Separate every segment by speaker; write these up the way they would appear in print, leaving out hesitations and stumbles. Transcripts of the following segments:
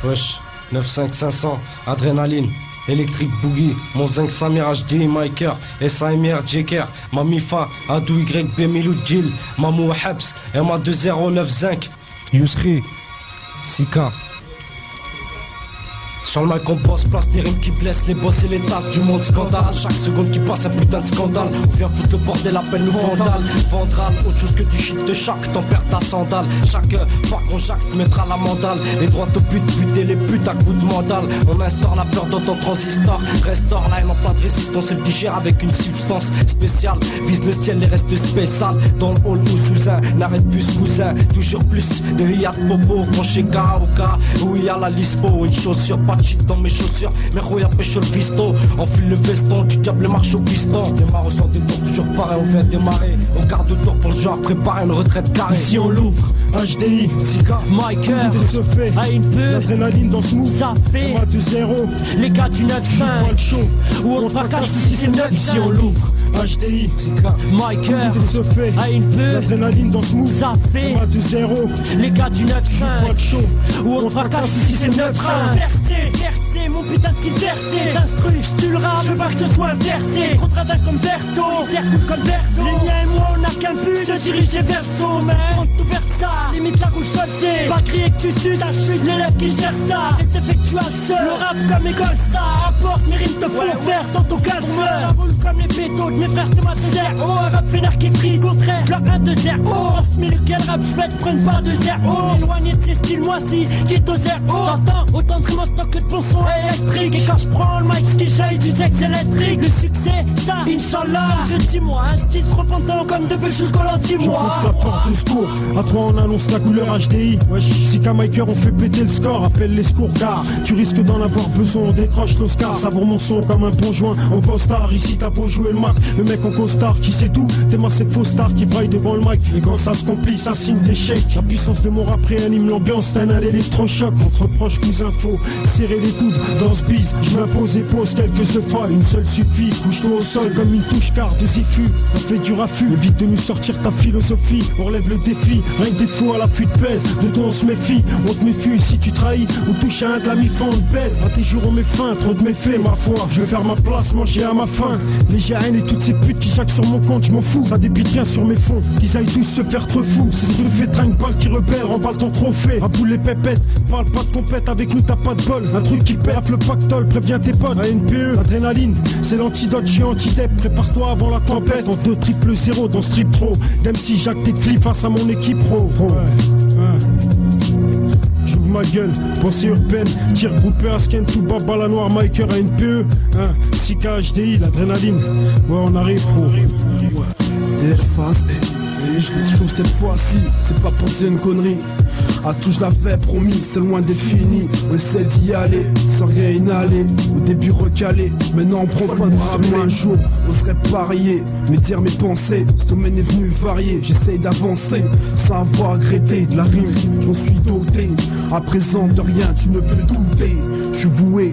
Speaker 1: Wesh, 95500, adrénaline, électrique boogie, mon zinc Samir HDI Miker, SAMR Jeker, Mamifa, Adou YB Milou Jill, Mamou Habs, MA2095, zinc, Yousri, Sika. Sur le mic on bosse, place des rimes qui blessent les boss et les tasses du monde scandale. À chaque seconde qui passe un putain de scandale. On vient foutre le bordel, appelle-nous vandale. Vandral, autre chose que du shit de chaque, t'en perds ta sandale. Chaque fois qu'on jacte, tu mettras la mandale. Les droits au but, buter les putes à coups de mandale. On instaure la peur dans ton transistor. Restaure la haine en pas de résistance, elle digère avec une substance spéciale. Vise le ciel, les restes spéciales. Dans le hall ou sous un arrêt de bus cousin. Toujours plus de hiat popo, penché karaoka. Où il y a la lispo, une chaussure pas de shit dans mes chaussures, mais Roya pêche le visto. Enfile le veston, du diable marche au piston. Tu démarres au centre des tours, toujours pareil, on vient démarrer. On garde le tour pour le genre, préparer une retraite carrée.
Speaker 2: Si on l'ouvre, HDI,
Speaker 1: Sika,
Speaker 2: Miker,
Speaker 3: se fait,
Speaker 2: a une peu,
Speaker 3: l'adrénaline dans ce move,
Speaker 2: ça fait,
Speaker 3: on 2-0,
Speaker 2: les gars du 9-5, où on fracasse si c'est 9. Si on l'ouvre,
Speaker 3: HDI,
Speaker 1: Sika,
Speaker 2: Miker,
Speaker 3: se fait,
Speaker 2: a une peu,
Speaker 3: l'adrénaline dans ce move,
Speaker 2: ça fait,
Speaker 3: 2-0,
Speaker 2: les gars du 9-5, où on fracasse si c'est 9-5. Versé, mon putain de style versé. T'instruis, tu le rap, je veux pas que ce soit inversé. Trop de radin comme verso, terre cool comme verso. Les miens et moi, on n'a qu'un but, se diriger vers le sommet. Prends tout vers ça, limite la rouge chaussée. Pas crier que tu suces, ça suce l'élève qui gère ça. Et t'effectual seul, le rap comme école ça. Apporte mes rimes te font faire tantôt calceur. Ça roule comme les pétos de mes frères de ma sœur. Oh, un rap vénère qui frit, contraire, club 1-2-0. En ce milieu quel rap je vais te prendre pas de 0. Éloigné de ces styles, moi si, quitte au 0. T'entends autant de rimes en stock que de bon son électrique. Et quand je prends le mic, ce qui jaillit du sexe électrique. Le succès, ça, Inch'Allah. Comme je dis moi, un style trop pendant comme de Béchou Collant, dis-moi.
Speaker 3: j'enfonce la porte de secours, à 3 on annonce la couleur HDI. Wesh, Sika Miker on fait péter le score, appelle les secours car tu risques d'en avoir besoin, on décroche l'Oscar. Savoure mon son comme un bon joint au costard. Ici t'as beau jouer le Mac, le mec en costard qui sait tout. T'es ma cette faux star qui braille devant le mic. Et quand ça se complique, ça signe des chèques. La puissance de mon rap réanime l'ambiance, c'est un électrochoc. Entre proches, cousins faux, serrer les coudes dans ce bise. Je m'impose et pose quelques fois, une seule suffit. Couche-toi au sol comme une touche car de Zifu. Ça fait du raffut, évite de nous sortir ta philosophie. On relève le défi, rien que des faux à la fuite pèse. De toi on se méfie, on te méfie si tu trahis ou touches à un de la mi-fin on te baise. À tes jours on met fin, trop de méfaits ma foi. Je vais faire ma place, manger à ma faim. Les GN et toutes ces putes qui jacquent sur mon compte, je m'en fous. Ça débite rien sur mes fonds, qu'ils aillent tous se faire trop fous. C'est ce que fait train balle qui rebelle, remballe ton trophée. À bout les pépettes, parle pas de compète, avec nous t'as pas de bol. Un truc qui perd le pactole, préviens tes potes. ANPE, adrénaline, c'est l'antidote, j'ai anti-dep. Prépare-toi avant la tempête, en 2-0 dans strip trop. Même si Jacques tes clips face à mon équipe pro. J'ouvre ma gueule, pensée urbaine, tir groupé à scan, tout bas, balle noire, Miker à NPE. Sika HDI, l'adrénaline, ouais on arrive gros.
Speaker 4: C'est face, et je trouve cette fois-ci, c'est pas pour dire une connerie. À tout je l'avais promis, c'est loin d'être fini. On essaie d'y aller, sans rien inhaler. Au début recalé, maintenant on prend soin de me rappeler. Un jour, on serait parié, mais dire mes pensées. Ce domaine est venu varier, j'essaye d'avancer sans avoir regretté de la rime, je m'en suis doté. À présent de rien tu ne peux douter. Je suis voué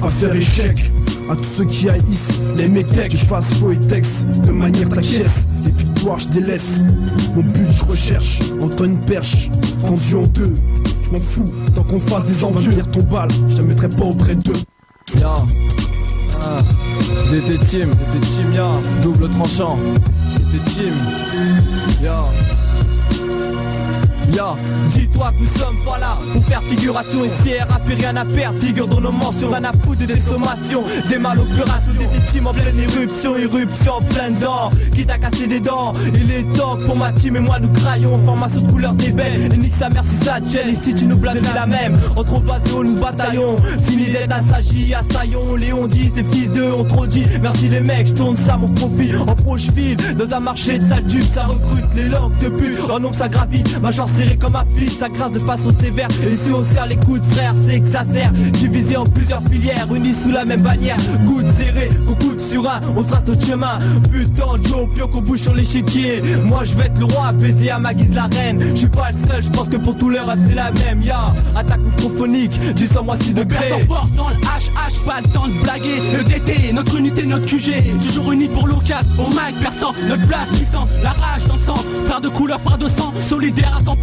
Speaker 4: à faire échec à tous ceux qui haïssent les métèques. Je fasse faux et texte de manière t'acquiesce. Les victoires je délaisse, mon but je recherche. Entends une perche, fendue en deux. Je m'en fous, tant qu'on fasse des envieux. Lire ton bal, je te mettrai pas auprès d'eux.
Speaker 5: Ya, DT team, ya, double tranchant. DT team, ya. Ya, dis-toi que nous sommes pas là pour faire figuration. Ici rap et rien à perdre, figure dans nos mentions. Rien à foutre des sommations, des mal opérations. Des teams en pleine éruption, éruption en pleine dent. Qui t'a cassé des dents, il est temps pour ma team et moi nous graillons. Formation de couleur des belles, et nique sa mère si ça te gêne. Ici tu nous blâmes, c'est la même. Entre Basio, nous bataillons. Fini d'être assagi, assaillons. Léon dit, ces fils d'eux ont trop dit. Merci les mecs, je tourne ça mon profit. En pro je file, dans un marché de sale tube. Ça recrute les langues de pute, en nombre ça gravit. Ma chance serré comme un fil, ça grince de façon sévère. Et si on serre les coudes frère, c'est que ça sert. Divisé en plusieurs filières, unis sous la même bannière. Coude serré, coucou sur un, on trace notre chemin. Putain Joe, pion qu'on bouge sur l'échiquier. Moi je vais être le roi, baiser à ma guise la reine. Je suis pas le seul, je pense que pour tout leur rêve c'est la même. Ya, attaque microphonique, du 106 degrés.
Speaker 6: On perd force dans le HH, pas le temps de blaguer. Le DT, notre unité, notre QG. Toujours unis pour l'OCAT, au mic, perçant. Notre place puissante, la rage dans le sang. Frère de couleur, frère de sang, solidaire à 100%.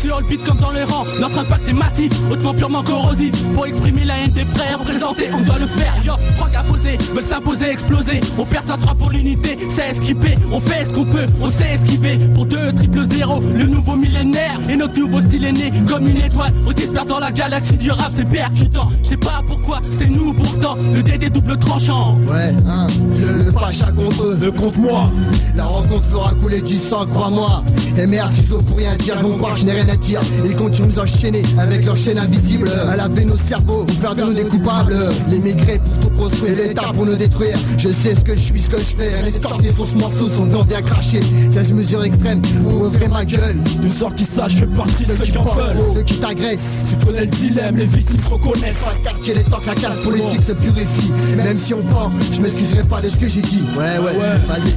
Speaker 6: sur le beat comme dans les rangs. Notre impact est massif, hautement purement corrosif. Pour exprimer la haine des frères, représenter, on doit le faire. Yo, froid à poser, veulent s'imposer, exploser. On perd sa trappe pour l'unité, c'est esquiver. On fait ce qu'on peut, on sait esquiver. Pour 2 triple 0, le nouveau millénaire. Et notre nouveau style est né comme une étoile. On disperse dans la galaxie du rap, c'est percutant. Je sais pas pourquoi, c'est nous pourtant. Le DD double tranchant.
Speaker 7: Ouais, hein, le facha contre eux.
Speaker 3: Le compte moi.
Speaker 7: La rencontre fera couler du sang, crois-moi. Et merde, si je dois pour rien dire, ils vont croire que je n'ai rien à dire. Ils continuent de nous enchaîner avec leur chaîne invisible. À laver nos cerveaux, pour faire de nous des coupables. Les migrés pour tout construire, l'État pour nous détruire. Je sais ce que je suis, ce que je fais. Un escorté sur ce morceau, son viande vient cracher. 16 mesures extrêmes pour ouvrir ma gueule.
Speaker 3: De sorte qu'ils sachent, je fais partie de ceux qui en veulent.
Speaker 7: Ceux qui t'agressent.
Speaker 3: Tu connais le dilemme, les victimes se reconnaissent.
Speaker 7: Dans le quartier, les temps que la classe politique se purifie. Même si on part, je m'excuserai pas de ce que j'ai dit. Ouais, vas-y.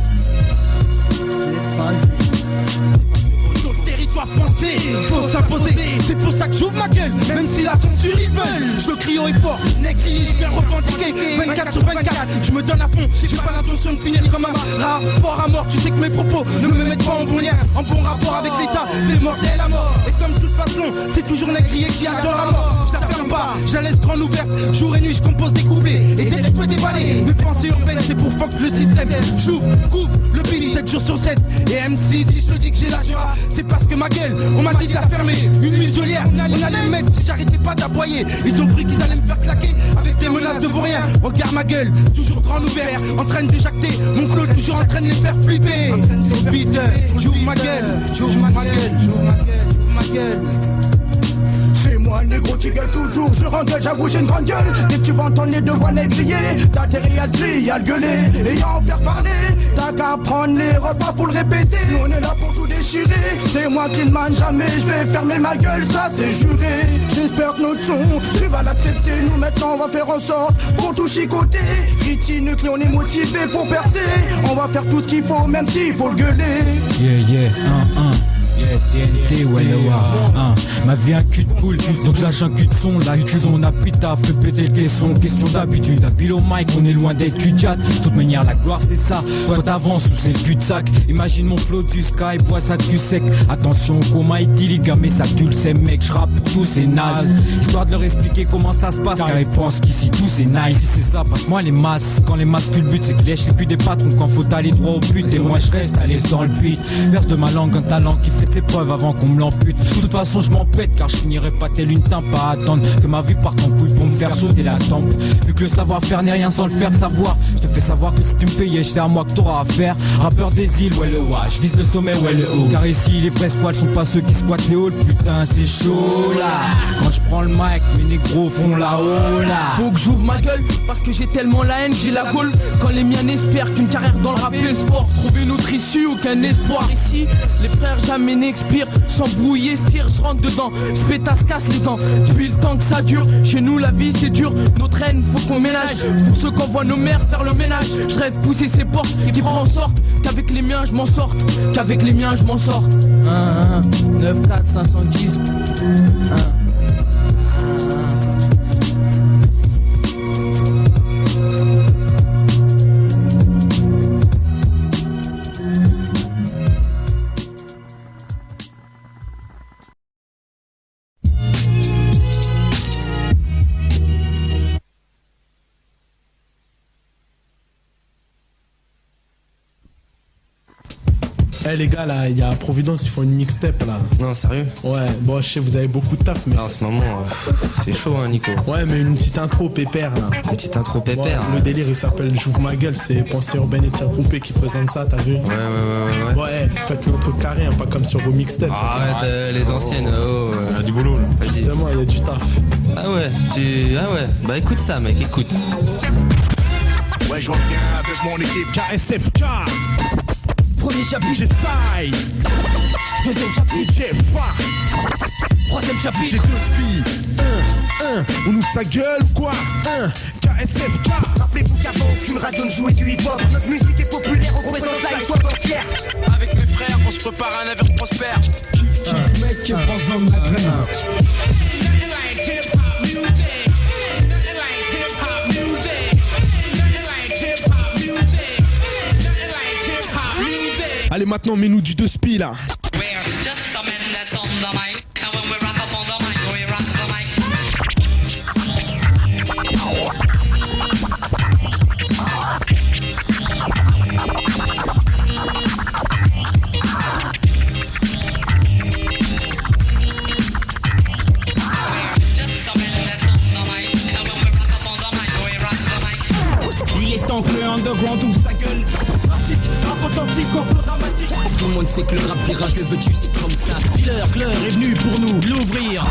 Speaker 8: Sur le territoire français, faut s'imposer. C'est pour ça que j'ouvre ma gueule, même si la censure ils veulent. Je le crie haut et fort, n'est crié, je viens revendiquer 24 sur 24, je me donne à fond. J'ai pas l'intention de finir comme un rapport à mort. Tu sais que mes propos ne me mettent pas en bon lien, en bon rapport avec l'État. C'est mortel à mort. Et comme de toute façon, c'est toujours négrier qui adore à mort. Je la ferme pas, je la laisse grande ouverte. Jour et nuit, je compose des couplets. Et dès que je peux déballer mes pensées urbaines, c'est pour fuck le système. J'ouvre, couvre le beat 7 jours sur 7. Et MC, si je te dis que j'ai la joie, c'est parce que ma gueule, on m'a dit de la fermer. Une muselière, on allait me mettre si j'arrêtais pas d'aboyer. Ils ont cru qu'ils allaient me faire claquer avec des menaces de vaurien. Regarde ma gueule, toujours grand ouvert, en train de jacter. Mon flow toujours en train de les faire flipper. Sur le beat, j'ouvre ma gueule, j'ouvre ma gueule, j'ouvre ma gueule, j'ouvre ma gueule.
Speaker 9: C'est moi négro qui gueule toujours, je rengueule, j'avoue j'ai une grande gueule. Dès que tu vas entendre les deux voix négrier, t'as intérêt à le crier, à le gueuler et à en faire parler. T'as qu'à prendre les repas pour le répéter. Nous on est là pour tout déchirer. C'est moi qui ne mène jamais, je vais fermer ma gueule, ça c'est juré. J'espère que notre son, tu vas l'accepter. Nous maintenant on va faire en sorte pour tout chicoter. Ritchie, Nuclé, on est motivé pour percer. On va faire tout ce qu'il faut, même s'il faut le gueuler.
Speaker 10: Yeah, TNT, ouais, ma vie un cul de poule, donc lâche un cul de son, la cul son apita, fait péter le caisson, question d'habitude, à pile au mic, on est loin d'être cudiate, toute manière la gloire c'est ça, soit t'avances ou c'est le cul de sac, imagine mon flow du sky, bois ça cul sec, attention coma liga, mais ça tu le sais mec, je rappe pour tous c'est naze, histoire de leur expliquer comment ça se passe, car ils pensent qu'ici tout c'est nice, si c'est ça, passe-moi les masses, quand les masques le but c'est qu'ils lèchent les culs des patrons, quand faut aller droit au but, et moi je reste à l'aise dans le beat, verse de ma langue un talent qui fait ses preuves avant qu'on me l'ampute. De toute façon je m'en pète car je finirai pas tel une timpe à attendre que ma vie parte en couille pour me faire sauter la tempe. Vu que le savoir-faire n'est rien sans le faire savoir, je te fais savoir que si tu me fais yesh c'est à moi que t'auras à faire. Rappeur des îles, ouais le wa, je vise le sommet, ouais le haut. Car ici les vrais squats sont pas ceux qui squattent les halls, putain c'est chaud là. Quand je prends le mic, mes négros font là-haut là.
Speaker 6: Faut que j'ouvre ma gueule parce que j'ai tellement la haine, j'ai la gaule. Quand les miens n'espèrent qu'une carrière dans le rap et le sport, trouver notre issue, aucun espoir ici. Les frères jamais n'expirent, sans brouiller, se tire, je rentre dedans, je pétasse, casse les dents. Depuis le temps que ça dure, chez nous la vie c'est dur. Notre haine faut qu'on ménage, pour ceux qu'on voit nos mères faire le ménage. Je rêve pousser ces portes qui feront en sorte qu'avec les miens je m'en sorte, qu'avec les miens je m'en sorte. 9, 4, 510
Speaker 11: Eh les gars là, il y a Providence, ils font une mixtape là.
Speaker 12: Non sérieux?
Speaker 11: Ouais, bon je sais vous avez beaucoup de taf mais...
Speaker 12: En ce moment, c'est chaud hein Nico.
Speaker 11: Ouais mais une petite intro pépère là.
Speaker 12: Une petite intro pépère.
Speaker 11: Ouais, le délire il s'appelle J'ouvre ma gueule, c'est Pensée Urbaine et Tir Groupé qui présente ça, t'as vu?
Speaker 12: Ouais.
Speaker 11: Ouais, faites notre carré, hein, pas comme sur vos mixtapes.
Speaker 12: Arrête les anciennes, il y a du boulot là.
Speaker 11: Justement, il y a du taf.
Speaker 12: Ah ouais, bah écoute ça mec, écoute.
Speaker 13: Ouais je reviens avec mon équipe
Speaker 3: KSFK.
Speaker 6: Premier chapitre,
Speaker 3: G-Side.
Speaker 6: deuxième chapitre,
Speaker 3: G-Fa.
Speaker 6: troisième chapitre,
Speaker 3: J'ai deux spies. On ouvre sa gueule ou quoi? KSFK.
Speaker 9: Rappelez-vous qu'avant aucune radio ne jouait du hip-hop. Notre musique est populaire, on représente la et soyons fiers.
Speaker 14: Avec mes frères, on se prépare à un avenir prospère.
Speaker 3: Mec, pas en ma graine. Allez maintenant mets-nous du 2 spi là.
Speaker 15: monde sait que le rap dérage, le veux-tu, c'est comme ça.
Speaker 16: Dealer, Claire est venu pour nous l'ouvrir.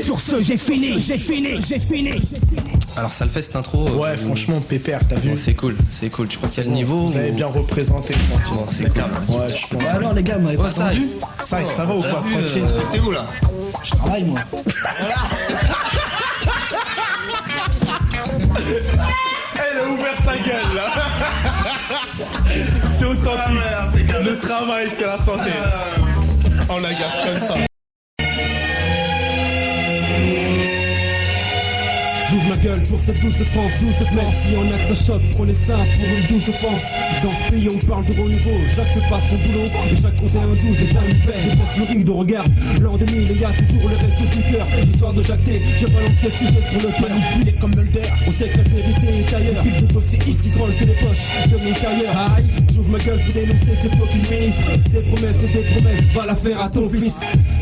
Speaker 2: Sur ce, j'ai fini.
Speaker 12: Alors ça le fait cette intro.
Speaker 11: Ouais, franchement, pépère, t'as vu?
Speaker 12: Bon, c'est cool. Tu crois qu'il y a le niveau?
Speaker 11: Vous avez bien représenté, tranquille.
Speaker 12: Bon, c'est cool.
Speaker 11: Ouais, je pense.
Speaker 9: Bah alors les gars, m'avez pas entendu?
Speaker 11: Ça va ou quoi? Tranquille.
Speaker 9: T'es où là? Je travaille moi.
Speaker 11: Elle a ouvert sa gueule là. C'est authentique. Le travail, c'est la santé. On la garde comme ça.
Speaker 3: J'ouvre ma gueule pour cette douce France, même si on a que ça choque, prenez ça pour une douce offense. Dans ce pays on parle de haut niveau, Jacques fait pas son boulot, et Jacques comptait un 12 et pas une paix. Je passe le rideau, regarde, l'an 2000 il y a toujours le reste du cœur. L'histoire de Jacques T, j'ai balancé ce que j'ai sur le manipulé comme Mulder. On sait que la vérité est ailleurs, pile de dossiers ici grande que les poches de mon carrière. Aïe, j'ouvre ma gueule pour dénoncer ces fucking ministres. Des promesses, va la faire à ton fils.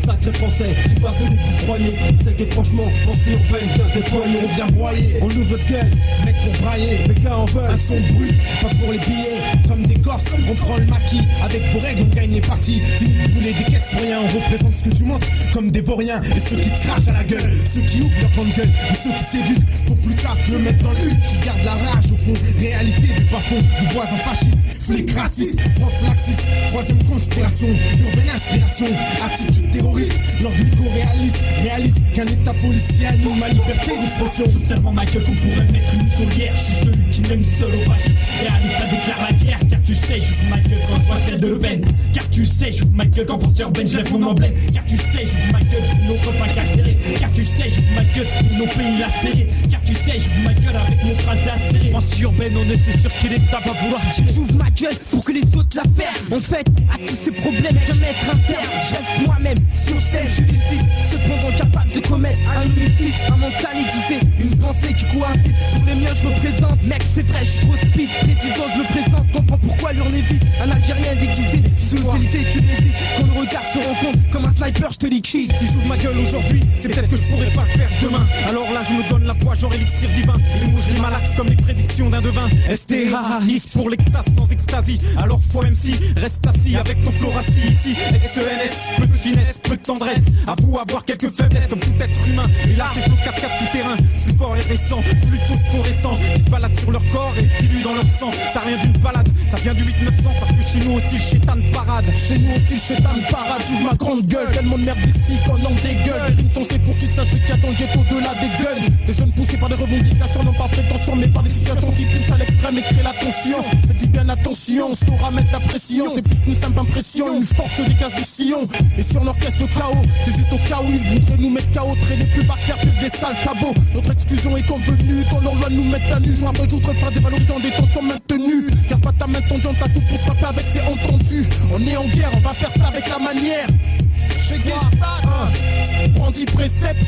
Speaker 3: Sacré français, je suis pas celui que vous croyez. C'est que franchement, pensée urbaine vient se déployer. On vient broyer, on ouvre votre gueule, mec pour brailler. Les gars en veulent, un son brut, pas pour les billets. Comme des corses, on prend le maquis. Avec pour règles, on gagne les parties. Fini de bouler des caisses pour rien, on représente ce que tu montres comme des vauriens. Et ceux qui te crachent à la gueule, ceux qui ouvrent leur grande gueule, ou ceux qui s'éduquent pour plus tard te le mettre dans le hul. Qui gardent la rage au fond, réalité du bas-fond, du voisin fasciste, flic raciste, prof laxiste, troisième conspiration, urbaine inspiration, attitude terroriste, l'ordre réaliste, réaliste qu'un état policier anime ma liberté d'expression.
Speaker 2: J'ouvre tellement ma gueule qu'on pourrait mettre une muselière. Je suis celui qui m'aime seul au fasciste. Et Anita déclare la guerre. Car tu sais, j'ouvre ma gueule quand je vois celle de Le Pen. Car tu sais, j'ouvre ma gueule quand penseur Ben je lève mon emblème. Car tu sais, j'ouvre ma gueule pour nos copains carcérés. Car tu sais, j'ouvre ma gueule pour nos pays lacérés. Car tu sais, j'ouvre ma gueule avec mon phrase acérée.
Speaker 16: Pensée urbaine, on ne sait sur qui l'État va vouloir tirer.
Speaker 2: J'ouvre ma gueule pour que les autres la ferment. En fait, à tous ces problèmes, je vais mettre un terme. Je reste moi-même, sur scène, je suis lucide. Cependant capable de commettre un homicide. Un mental aiguisé, une pensée qui coïncide. Pour les miens, je me présente. Mec, c'est vrai, je suis trop speed. Président, je me présente. Comprends pourquoi l'urne est vide. Un Algérien déguisé. Sous l'Élysée, tu l'hésites. Quand le regard se rencontre, comme un sniper, je te liquide.
Speaker 16: Si j'ouvre ma gueule aujourd'hui, c'est peut-être que je pourrais pas le faire demain. Alors là, je me donne la voix, genre élixir divin. Les mots, je les malaxe comme les prédictions d'un devin. STHAIS pour l'extase sans extasie. Alors faut MC, reste assis avec ton flow rassis ici. SENS, peu de finesse, peu de tendresse. Avoue avoir quelques faiblesses comme tout être humain. Et là, c'est le 4-4 tout terrain. Plus fort et récent, plus phosphorescent. Ils se baladent sur leur corps et diluent dans leur sang. Ça vient d'une balade, ça vient du 8-900. Parce que chez nous aussi, le chétan parade.
Speaker 8: Chez nous aussi, le chétan parade. J'ouvre ma grande gueule, tellement de merde ici qu'on en dégueule. Ils sont censés pour qu'ils sachent ce qu'il y a dans le ghetto au-delà des gueules. Des jeunes poussés par des revendications, non pas prétention, mais par des situations qui poussent à l'extrême et créent la tension. Faites bien attention, on saura mettre la pression. C'est plus qu'une simple impression, une force des cases du sillon. Et si on orchestre le chaos, c'est juste au cas où ils voudraient nous mettre KO, traîner plus par terre, plus des sales cabots. Notre exclusion est convenue, quand leur loi nous met à nu. Jour après jour, très fort, dévalorisant des tensions maintenues. Car pas ta main tendante, t'as tout pour frapper avec, c'est entendu. On est en guerre, on va faire ça avec la manière. Chez Gestat, brandi précepte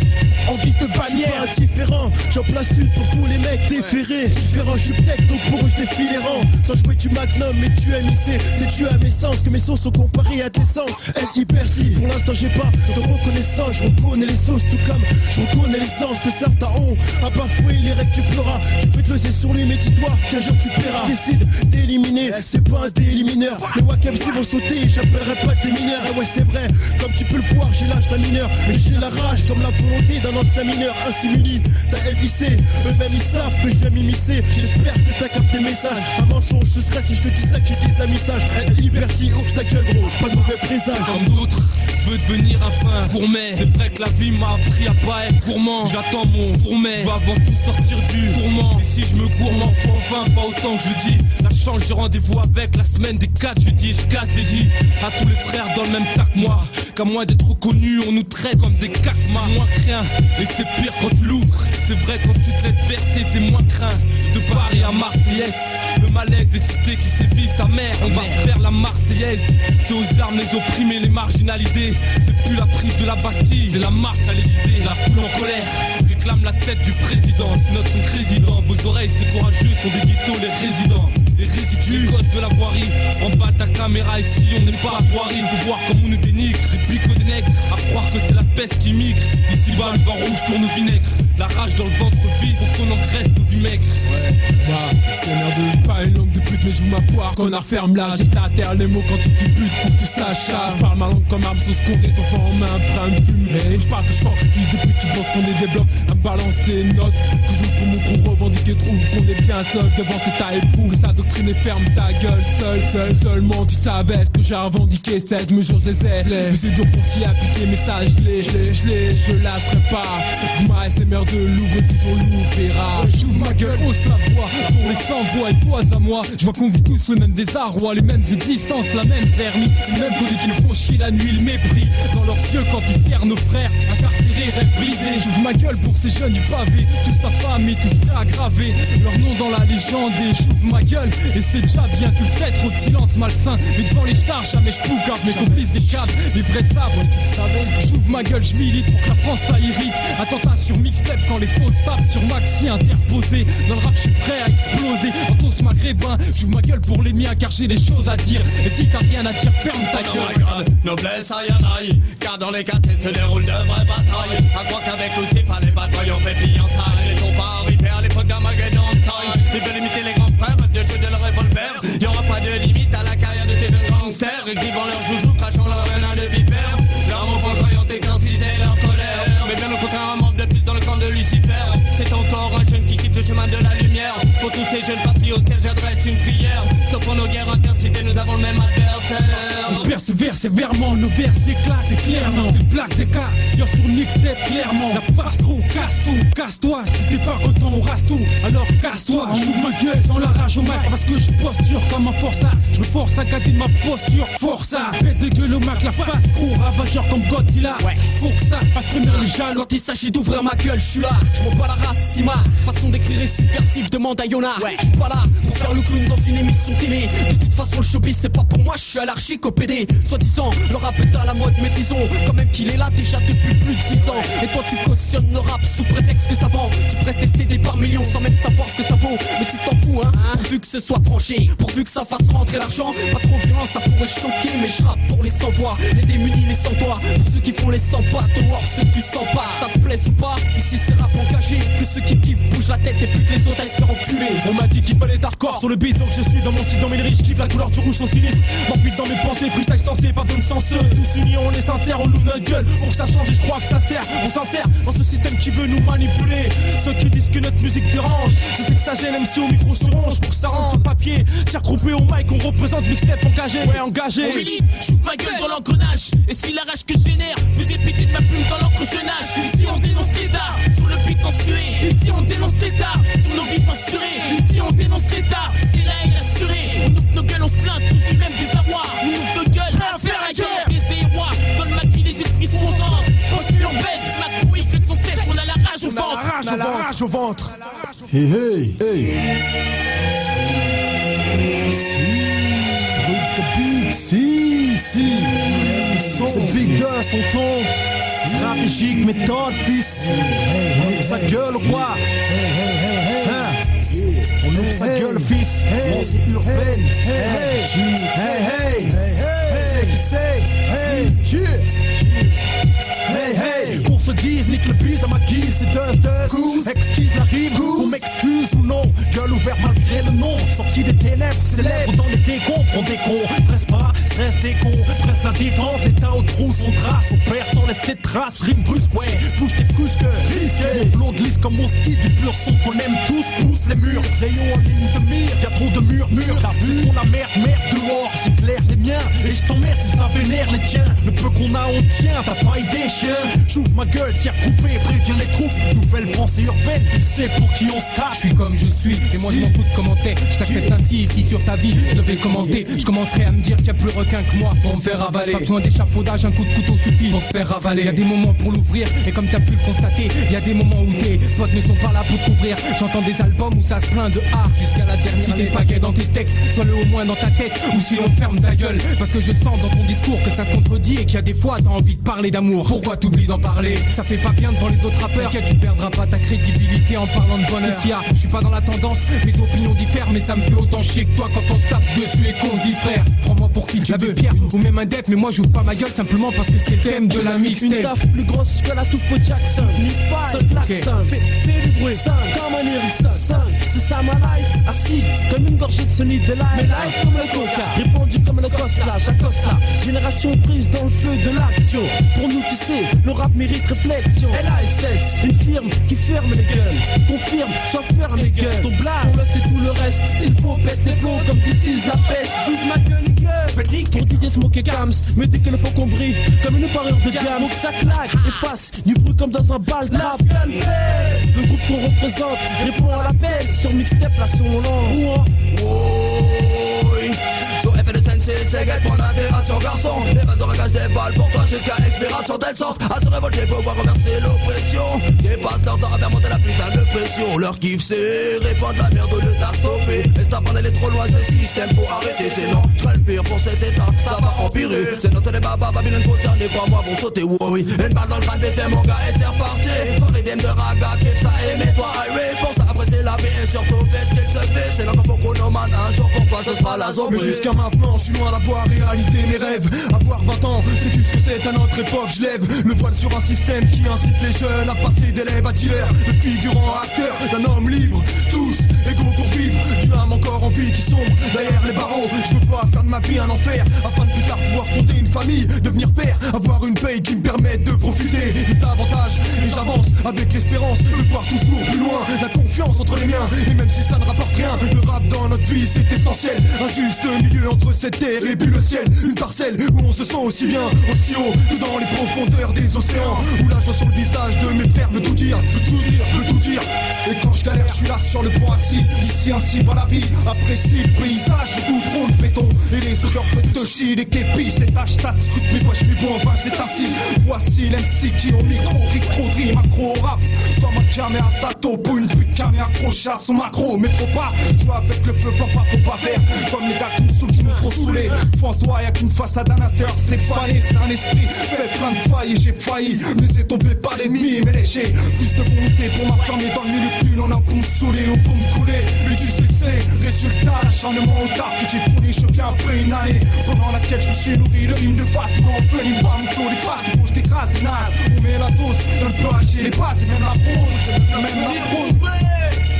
Speaker 8: en guise de bannière.
Speaker 16: Différent, j'en place une pour tous les mecs déférés. Différent, je suis peut-être donc pour eux je défie les rangs. Sans jouer tu magnum mais tu MIC. C'est tu à mes sens que mes sons sont comparés à tes sens. L-hypertie, pour l'instant j'ai pas de reconnaissance. Je reconnais les sauces tout comme je reconnais les sens que certains ont à bafouer les règles tu pleuras. Tu peux te lever sur lui mais dis-toi qu'un jour tu paieras. Je décide d'éliminer, c'est pas un délimineur. Les Wakemsi vont sauter, j'appellerai pas des mineurs. Et ouais c'est vrai, comme tu peux
Speaker 4: peux le voir, j'ai l'âge d'un mineur, mais j'ai la rage comme la volonté d'un ancien mineur. Ainsi muni d'un LBC, eux-mêmes ils savent que je viens m'immiscer. J'espère que t'as capté message. Un mensonge ce serait si je te disais que j'ai des amis sages. Liberty, ouvre sa gueule gros, pas de mauvais présage.
Speaker 6: Comme d'autres, je veux devenir un fin gourmet. C'est vrai que la vie m'a appris à pas être gourmand. J'attends mon gourmet, je veux avant tout sortir du tourment. Et si je me gourmand, faut enfin pas autant que je dis. La chance, j'ai rendez-vous avec la semaine des 4 jeudi. Je casse des dits à tous les frères dans le même tas que moi. Qu'à moins d'être reconnus, on nous traite comme des cacmas. Moins que rien, et c'est pire quand tu l'ouvres. C'est vrai quand tu te laisses bercer, t'es moins craint. De Paris à Marseillaise, le malaise des cités qui sévissent sa mère. On va faire la Marseillaise. C'est aux armes les opprimés, les marginalisés. C'est plus la prise de la Bastille, c'est la marche à l'Élysée. La foule en colère réclame la tête du président. C'est notre son président. Vos oreilles, c'est courageux, sont des ghettos les résidents. Les résidus, cause de la voirie. En bas ta caméra ici, on n'est pas à Thoiry. Faut voir comme on nous dénigre. Des piques des nègres, à croire que c'est la peste qui migre. Ici bas, le vin rouge tourne au vinaigre. La rage dans le ventre vide, pour qu'on engraisse nos vies maigres.
Speaker 4: Ouais, bah, c'est merdeux. Je suis pas une langue de pute, mais je joue ma poire. Connard, ferme l'âge. J'ai la terre, les mots quand tu te butes, faut que tu saches. Je parle ma langue comme arme, sauce courte, ton enfant en main, prends de fume. Et je parle que je sors que fils de pute qui pensent qu'on est des blocs. À me balancer une note. Que je pour mon crew revendiquer, trouve qu'on est bien seul devant cet état époux. Que sa doctrine est ferme ta gueule, seulement tu savais ce que j'ai revendiqué. Cette mesure, je les ai. Mais c'est dur pour t'y appliquer, mais ça, je lâcherai pas. Ma SMR de Louvre, toujours l'ouvrira.
Speaker 10: J'ouvre ma gueule, hausse la voix pour les sans-voix et toi à moi. Je vois qu'on vit tous le même désarroi, les mêmes existences, la même vermine. Les mêmes codés qui nous font chier la nuit, le mépris dans leurs yeux quand ils serrent nos frères. Incarcérés, rêves brisés. J'ouvre ma gueule pour ces jeunes du pavé, tous affamés, tous prêts à graver leur nom dans la légende. Et j'ouvre ma gueule, et c'est déjà bien, tu le sais, trop de silence malsain. Mais devant les stars, jamais je poucave, mes complices des caves, les vrais sabres, tu le savais. J'ouvre ma gueule, je milite pour que la France ça irrite. Attentat sur mixtape quand les fausses tapent sur Maxi interposé. Dans le rap, je suis prêt à exploser. Entos maghrébin, j'ouvre ma gueule pour les miens car j'ai des choses à dire. Et si t'as rien à dire, ferme ta gueule.
Speaker 17: Noblesse à Yanaï, car dans les quartiers se déroulent de vraies batailles. À croire qu'avec Lucifer, les batailles ont fait fiançailles. Les combats arrivés à l'époque d'Armageddon taille. Ils veulent imiter les grands frères, de jeu de leur revolver. Y'aura pas de limite à la carrière de ces jeunes gangsters. Écrivant leurs joujoux, crachant leur venin de vipère. Leurs mots pour croyant exorciser leur colère. Mais bien au contraire, un membre de plus dans le camp de Lucifer. C'est encore un jeune qui quitte le chemin de la lumière. Pour tous ces jeunes partis au ciel, j'adresse une prière. Top pour nos guerres intercités, nous avons le même adversaire.
Speaker 10: On persévère sévèrement, nos vers s'éclatent, c'est clair, non. C'est le black des cas, y'a sur le mixtape clairement. La farce trop, casse tout, casse-toi. Si t'es pas content, on rase tout, alors casse-toi. J'ouvre ma gueule sans la rage au mac, parce que je posture comme un forçat. Je me force à garder ma posture, force à pète de gueule au mac, la face trop ravageur comme Godzilla. Faut que ça fasse frémir les jaloux.
Speaker 15: Quand il s'agit d'ouvrir ma gueule, je suis là. Je m'en bats la race, si ma façon d'écrire est subversive, demande à Yona. Je suis pas là pour faire le clown dans une émission télé. De toute façon, le showbiz c'est pas pour moi, je suis allergique au PD. Soi-disant, le rap est à la mode, mais disons quand même qu'il est là déjà depuis plus de 10 ans. Et toi tu cautionnes le rap sous prétexte que ça vend. Tu presses des CD par millions sans même savoir ce que ça vaut. Mais tu t'en fous, hein, pourvu que ce soit tranché, pourvu que ça fasse rentrer l'argent. Pas trop violent, ça pourrait choquer, mais je rappe pour les sans-voix, les démunis, les sans-toits. Pour ceux qui font les sans-pattes, dehors ceux qui sens pas. Ça te plaise ou pas, ici c'est rap engagé. Que ceux qui kiffent bougent la tête et plus que les autres aillent se faire enculer.
Speaker 4: On m'a dit qu'il fallait hardcore sur le beat, donc je suis dans mon site, dans mes lyriques. Kiffe la couleur du rouge, son sinistre. M'empile dans mes pensées, freestyle sensé, pas de senseux. Tous unis, on est sincères, on loue notre gueule. Pour que ça change, et je crois que ça sert. On s'insère dans ce système qui veut nous manipuler. Ceux qui disent que notre musique dérange, c'est que ça gêne, MC au micro se ronge. Pour que ça rentre sur papier, tiens groupé au mic, on représente mixtape engagé. Ouais, engagé.
Speaker 2: On milite, j'ouvre ma gueule dans l'engrenage. Et si la rage que je génère, plus épité de ma plume dans l'encre je nage. Ici on dénonce l'État, sur le beat censuré. Ici on dénonce l'État, sur nos vies censurées. Ici on dénonce l'État, c'est la haine assurée. On ouvre nos gueules, on se plaint tous du même désarroi. On ouvre nos gueules, à faire la guerre. Des héroïs, dans le maquis les esprits se concentrent. Postule en bête, ma couille, flexion sèche, on a la rage au ventre.
Speaker 8: On a la rage au ventre.
Speaker 4: Hey, hey, hey. Si. C'est Big Dust, tonton. Stratégique, méthode, fils. On ouvre sa gueule ou quoi? On ouvre sa gueule, fils. Pensée urbaine. Hey. C'est qui c'est? Hey. Qu'on se dise, nique le bise à ma guise, c'est dust. Excuse la rime, qu'on m'excuse ou non. Gueule ouverte malgré le nom. Sorti des ténèbres, célèbre dans les décombres. On décompte, stresse pas, stress
Speaker 16: des cons, presse la détente, l'état au trou, son trace, on perd sans laisser de traces, rime brusque, ouais, bouge tes frusques, risqué, mon flow glisse comme mon ski, du pur son qu'on aime tous, pousse les murs, Zéyo en ligne de mire, y'a trop de murmures, la vue, on la merde dehors, j'éclaire les miens, et je t'emmerde si ça vénère les tiens, le peu qu'on a on tient, t'as pas idée chien, j'ouvre ma gueule, tire coupé, préviens les troupes, nouvelle pensée urbaine, tu sais pour qui on se tape.
Speaker 10: Je suis comme je suis, et moi je m'en fous de commenter, je t'accepte ainsi, ici sur ta vie, je devais commenter, je commencerai à me dire qu'il y a plus requin que moi pour me faire avaler, pas besoin d'échafaudage, un coup de couteau suffit pour se faire avaler, y a des moments pour l'ouvrir, et comme t'as pu le constater, y a des moments où tes potes ne sont pas là pour couvrir, j'entends des albums où ça se plaint de art jusqu'à la dernière. Si t'es pas gay dans tes textes, sois-le au moins dans ta tête, ou si l'on ferme ta gueule, parce que je sens dans ton discours que ça se contredit et qu'il y a des fois t'as envie de parler d'amour, pourquoi t'oublies d'en parler, ça fait pas bien devant les autres rappeurs, t'inquiète tu perdras pas ta crédibilité en parlant de bonheur. Qu'est-ce qu'il y a, je suis pas dans la tendance, mes opinions diffèrent, mais ça me fait autant chier que toi quand on se tape dessus et qu'on se dit frère, prends-moi pour qui tu veux, Pierre, ou même un dep, mais moi j'ouvre pas ma gueule simplement parce que c'est le thème de la mixtape.
Speaker 2: Une taf plus grosse que la touffe Jackson, ni faille, 5 claques, 5, fais du bruit, 5, comme un Ericsson, 5, c'est ça ma life, assis, comme une gorgée de solide de l'air, mais life comme le coca, répandu comme le Cosla, j'accoste là, génération prise dans le feu de l'action, pour nous tu sais, le rap mérite réflexion, LASS, une firme qui ferme les gueules, confirme, soit ferme les gueules, ton blague, on le sait tout le reste, s'il faut pète les plombs comme This la peste, j'ouvre ma gueule, pour DJ Smoke et Kams, mais dès qu'il faut qu'on brille, comme une parure de gamme, donc ça claque, efface, du bruit comme dans un bal trap, le groupe qu'on représente, répond à l'appel, sur mixtape, là sur mon lance.
Speaker 18: Sur effet de sensei, c'est guette mon inspiration garçon. Les balles de ragage des balles pour toi jusqu'à expiration, telle sorte à se révolter pour voir renverser l'oppression. Dépasse leur temps à faire monter la putain de pression. Leur kiff c'est répandre la merde au lieu de la stopper. Et stop en aller trop loin ce système pour arrêter. C'est non, je serai le pire pour cet état, ça va empirer. C'est notre débat, Babylone concernés par moi vont sauter, oui. Une balle dans le crâne, t'es mon gars et c'est reparti. Soirée d'M de raga, kiff ça et mets-toi highway. Pour ça après c'est la vie et surtout fais ce qu'il se fait. C'est l'encore pour chronomane, un jour pour toi ce sera la zombie.
Speaker 8: Jusqu'à maintenant, je suis loin d'avoir réalisé mes rêves. Avoir 20 ans, c'est tout ce que c'est à notre époque. Je lève le voile sur un système qui incite les jeunes à passer d'élèves à dealer, de figurant à acteur d'un homme libre. Tous égaux pour vivre, d'une âme encore en vie qui sombre derrière les barreaux. Je veux pas faire de ma vie un enfer, afin de plus tard pouvoir fonder une famille, devenir père, avoir une paye qui me permette de profiter des avantages. Et j'avance avec l'espérance de voir toujours plus loin, la confiance entre les miens. Et même si ça ne rapporte rien, le rap dans notre vie c'est essentiel. Un juste milieu entre cette terre et puis le ciel, une parcelle où on se sent aussi bien, aussi haut que dans les profondeurs des océans, où la joie sur le visage de mes frères veut tout dire, veut tout dire. Et quand je galère, je suis là sur le point assis. Ici ainsi va la vie, apprécie le paysage, tout trop de béton et les odeurs de toshi, les képis, c'est hashtag, scrute mes poches, mes bons vins, c'est ainsi. Voici l'MC qui au micro, clique trop de rime, accro au rap, comme un camé à Sato, pour une pute camé accrochée à son macro. Mais faut pas jouer avec le feu, faut pas faire comme les gars qui me saoulent, qui m'ont trop saoulé. Toi, y'a qu'une façade à l'intérieur, c'est fané, c'est un esprit fait plein de failles et j'ai failli, mais c'est tombé par l'ennemi, mais léger, plus de volonté pour m'affirmer dans le milieu de l'une, on a pour me saouler ou pour me couler, mais du succès, résultat, l'acharnement au taf que j'ai fourni, je viens après une année, pendant laquelle je me suis nourri de rimes de face, pour en venir voir mon flow, les phrases, faut que je t'écrase, c'est naze, on met la dose, on peut hacher les bases, et même la prose,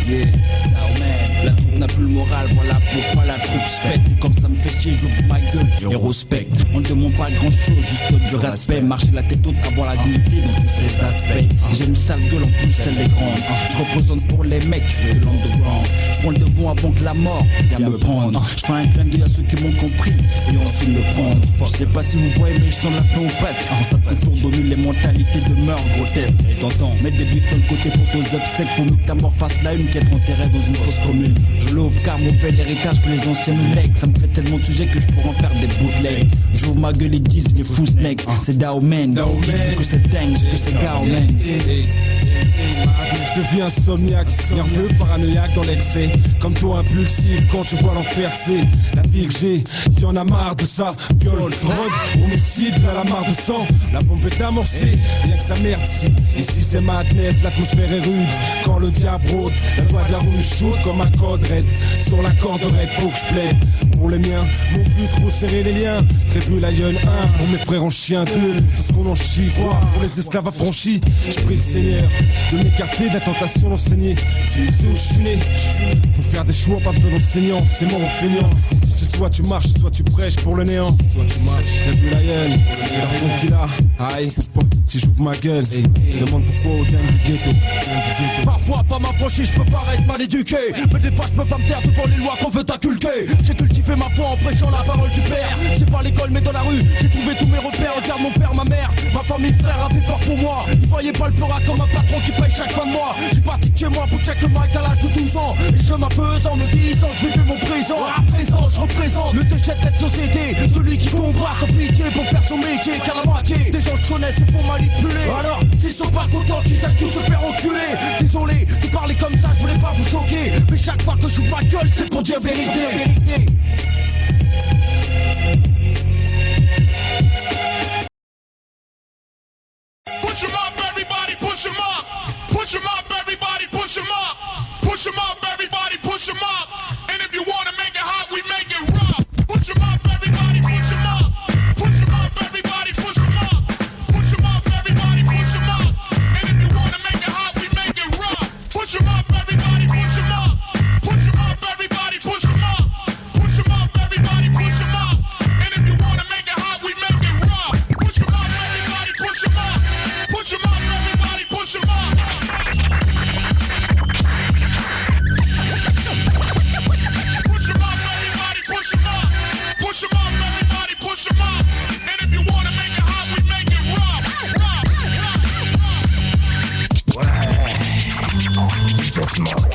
Speaker 19: Yeah, now man, la troupe n'a plus le moral, voilà pourquoi la troupe se pète. Comme ça me fait chier, j'ouvre ma gueule et respecte. On ne demande pas grand chose, juste du respect. Marcher la tête haute, avoir la dignité dans tous ces aspects. J'ai une sale gueule, en plus elle est grande. Je représente pour les mecs de l'underground. Je prends le devant avant que la mort vienne me prendre. Je fais un clin d'œil à ceux qui m'ont compris et ensuite me prendre. Je sais pas si vous voyez, mais je sens la fin au presque. Un sourd domine les mentalités de meurtre grotesques. Et t'entends, mettre des bifs de côté pour tes obsèques. Faut mieux que ta mort fasse la une qu'être enterré dans une fosse commune. Je l'ouvre car mon bel héritage que les anciens me lèguent. Ça me fait tellement de sujets que je pourrais en faire des bootlegs. J'ouvre ma gueule et disent les fous snakes. C'est Dao Man, que c'est dingue, que c'est Gao Man.
Speaker 3: Je vis insomniaque, nerveux, paranoïaque dans l'excès. Comme toi impulsif quand tu vois l'enfer, c'est la vie que j'ai. J'en ai marre de ça, viol, drogue, homicide, vers la mare de sang. La bombe est amorcée, rien que sa merde ici. Ici c'est madness, l'atmosphère est rude. Quand le diable rôde, la loi de la roue me shoot comme un code raid. Sur la corde raide, faut que je plaide. Pour les miens, mon but trop serrer les liens. Tribu Lion 1, pour mes frères en chien 2. Tout ce qu'on en chie, quoi, pour les esclaves affranchis. Je prie le Seigneur de m'écarter de la tentation d'enseigner. Tu sais où je suis né. Pour faire des choix, pas besoin d'enseignants, c'est mort en feignant. Et si ce
Speaker 4: Soit tu marches, soit tu prêches pour le néant. Soit tu marches, j'ai vu la haine, et la raison qu'il a. Aïe, si j'ouvre ma gueule, demande pourquoi au dernier du ghetto.
Speaker 18: Parfois pas m'approcher, je peux paraître mal éduqué. Mais des fois je peux pas me taire devant les lois qu'on veut t'inculquer. J'ai cultivé ma foi en prêchant la parole du père. C'est pas l'école mais dans la rue, j'ai trouvé tous mes repères. Regarde mon père, ma mère, ma famille, frère avait peur pour moi. Ils voyaient pas le peurat comme un patron qui paye chaque fin de mois. J'ai parti de chez moi pour check le mic à l'âge de 12 ans. Et chemin faisant, me disant que je vivais mon présent. À présent je représente le déchet de cette société. Celui qui combat sans pitié pour faire son métier. Car la moitié des gens que je connais se font manipuler. Alors s'ils sont pas contents qu'ils aient tous se faire enculer. Désolé de parler comme ça, je voulais pas vous choquer. Mais chaque fois que j'ouvre ma gueule, c'est pour dire vérité.
Speaker 13: Push 'em up, everybody, push 'em up. Push 'em up, everybody, push 'em up. Push 'em up, everybody, push 'em up. And if you wanna make it hot, we make it rough. Push 'em up, everybody, push 'em up. Push 'em up, everybody, push 'em up. Push 'em up, everybody, push 'em up. And if you wanna make it hot, we make it rough. Push 'em up, everybody, push 'em up. Push 'em up, everybody, push 'em up. Push 'em up, everybody, push 'em up. And if you wanna make it hot, we make it rough. Push 'em up, everybody, push 'em up. Push 'em up, everybody, push 'em up. Push 'em up, everybody, push 'em up. Push 'em up, everybody, push 'em up. And if you wanna make it hot, we make it rough.
Speaker 18: Ouais, just more.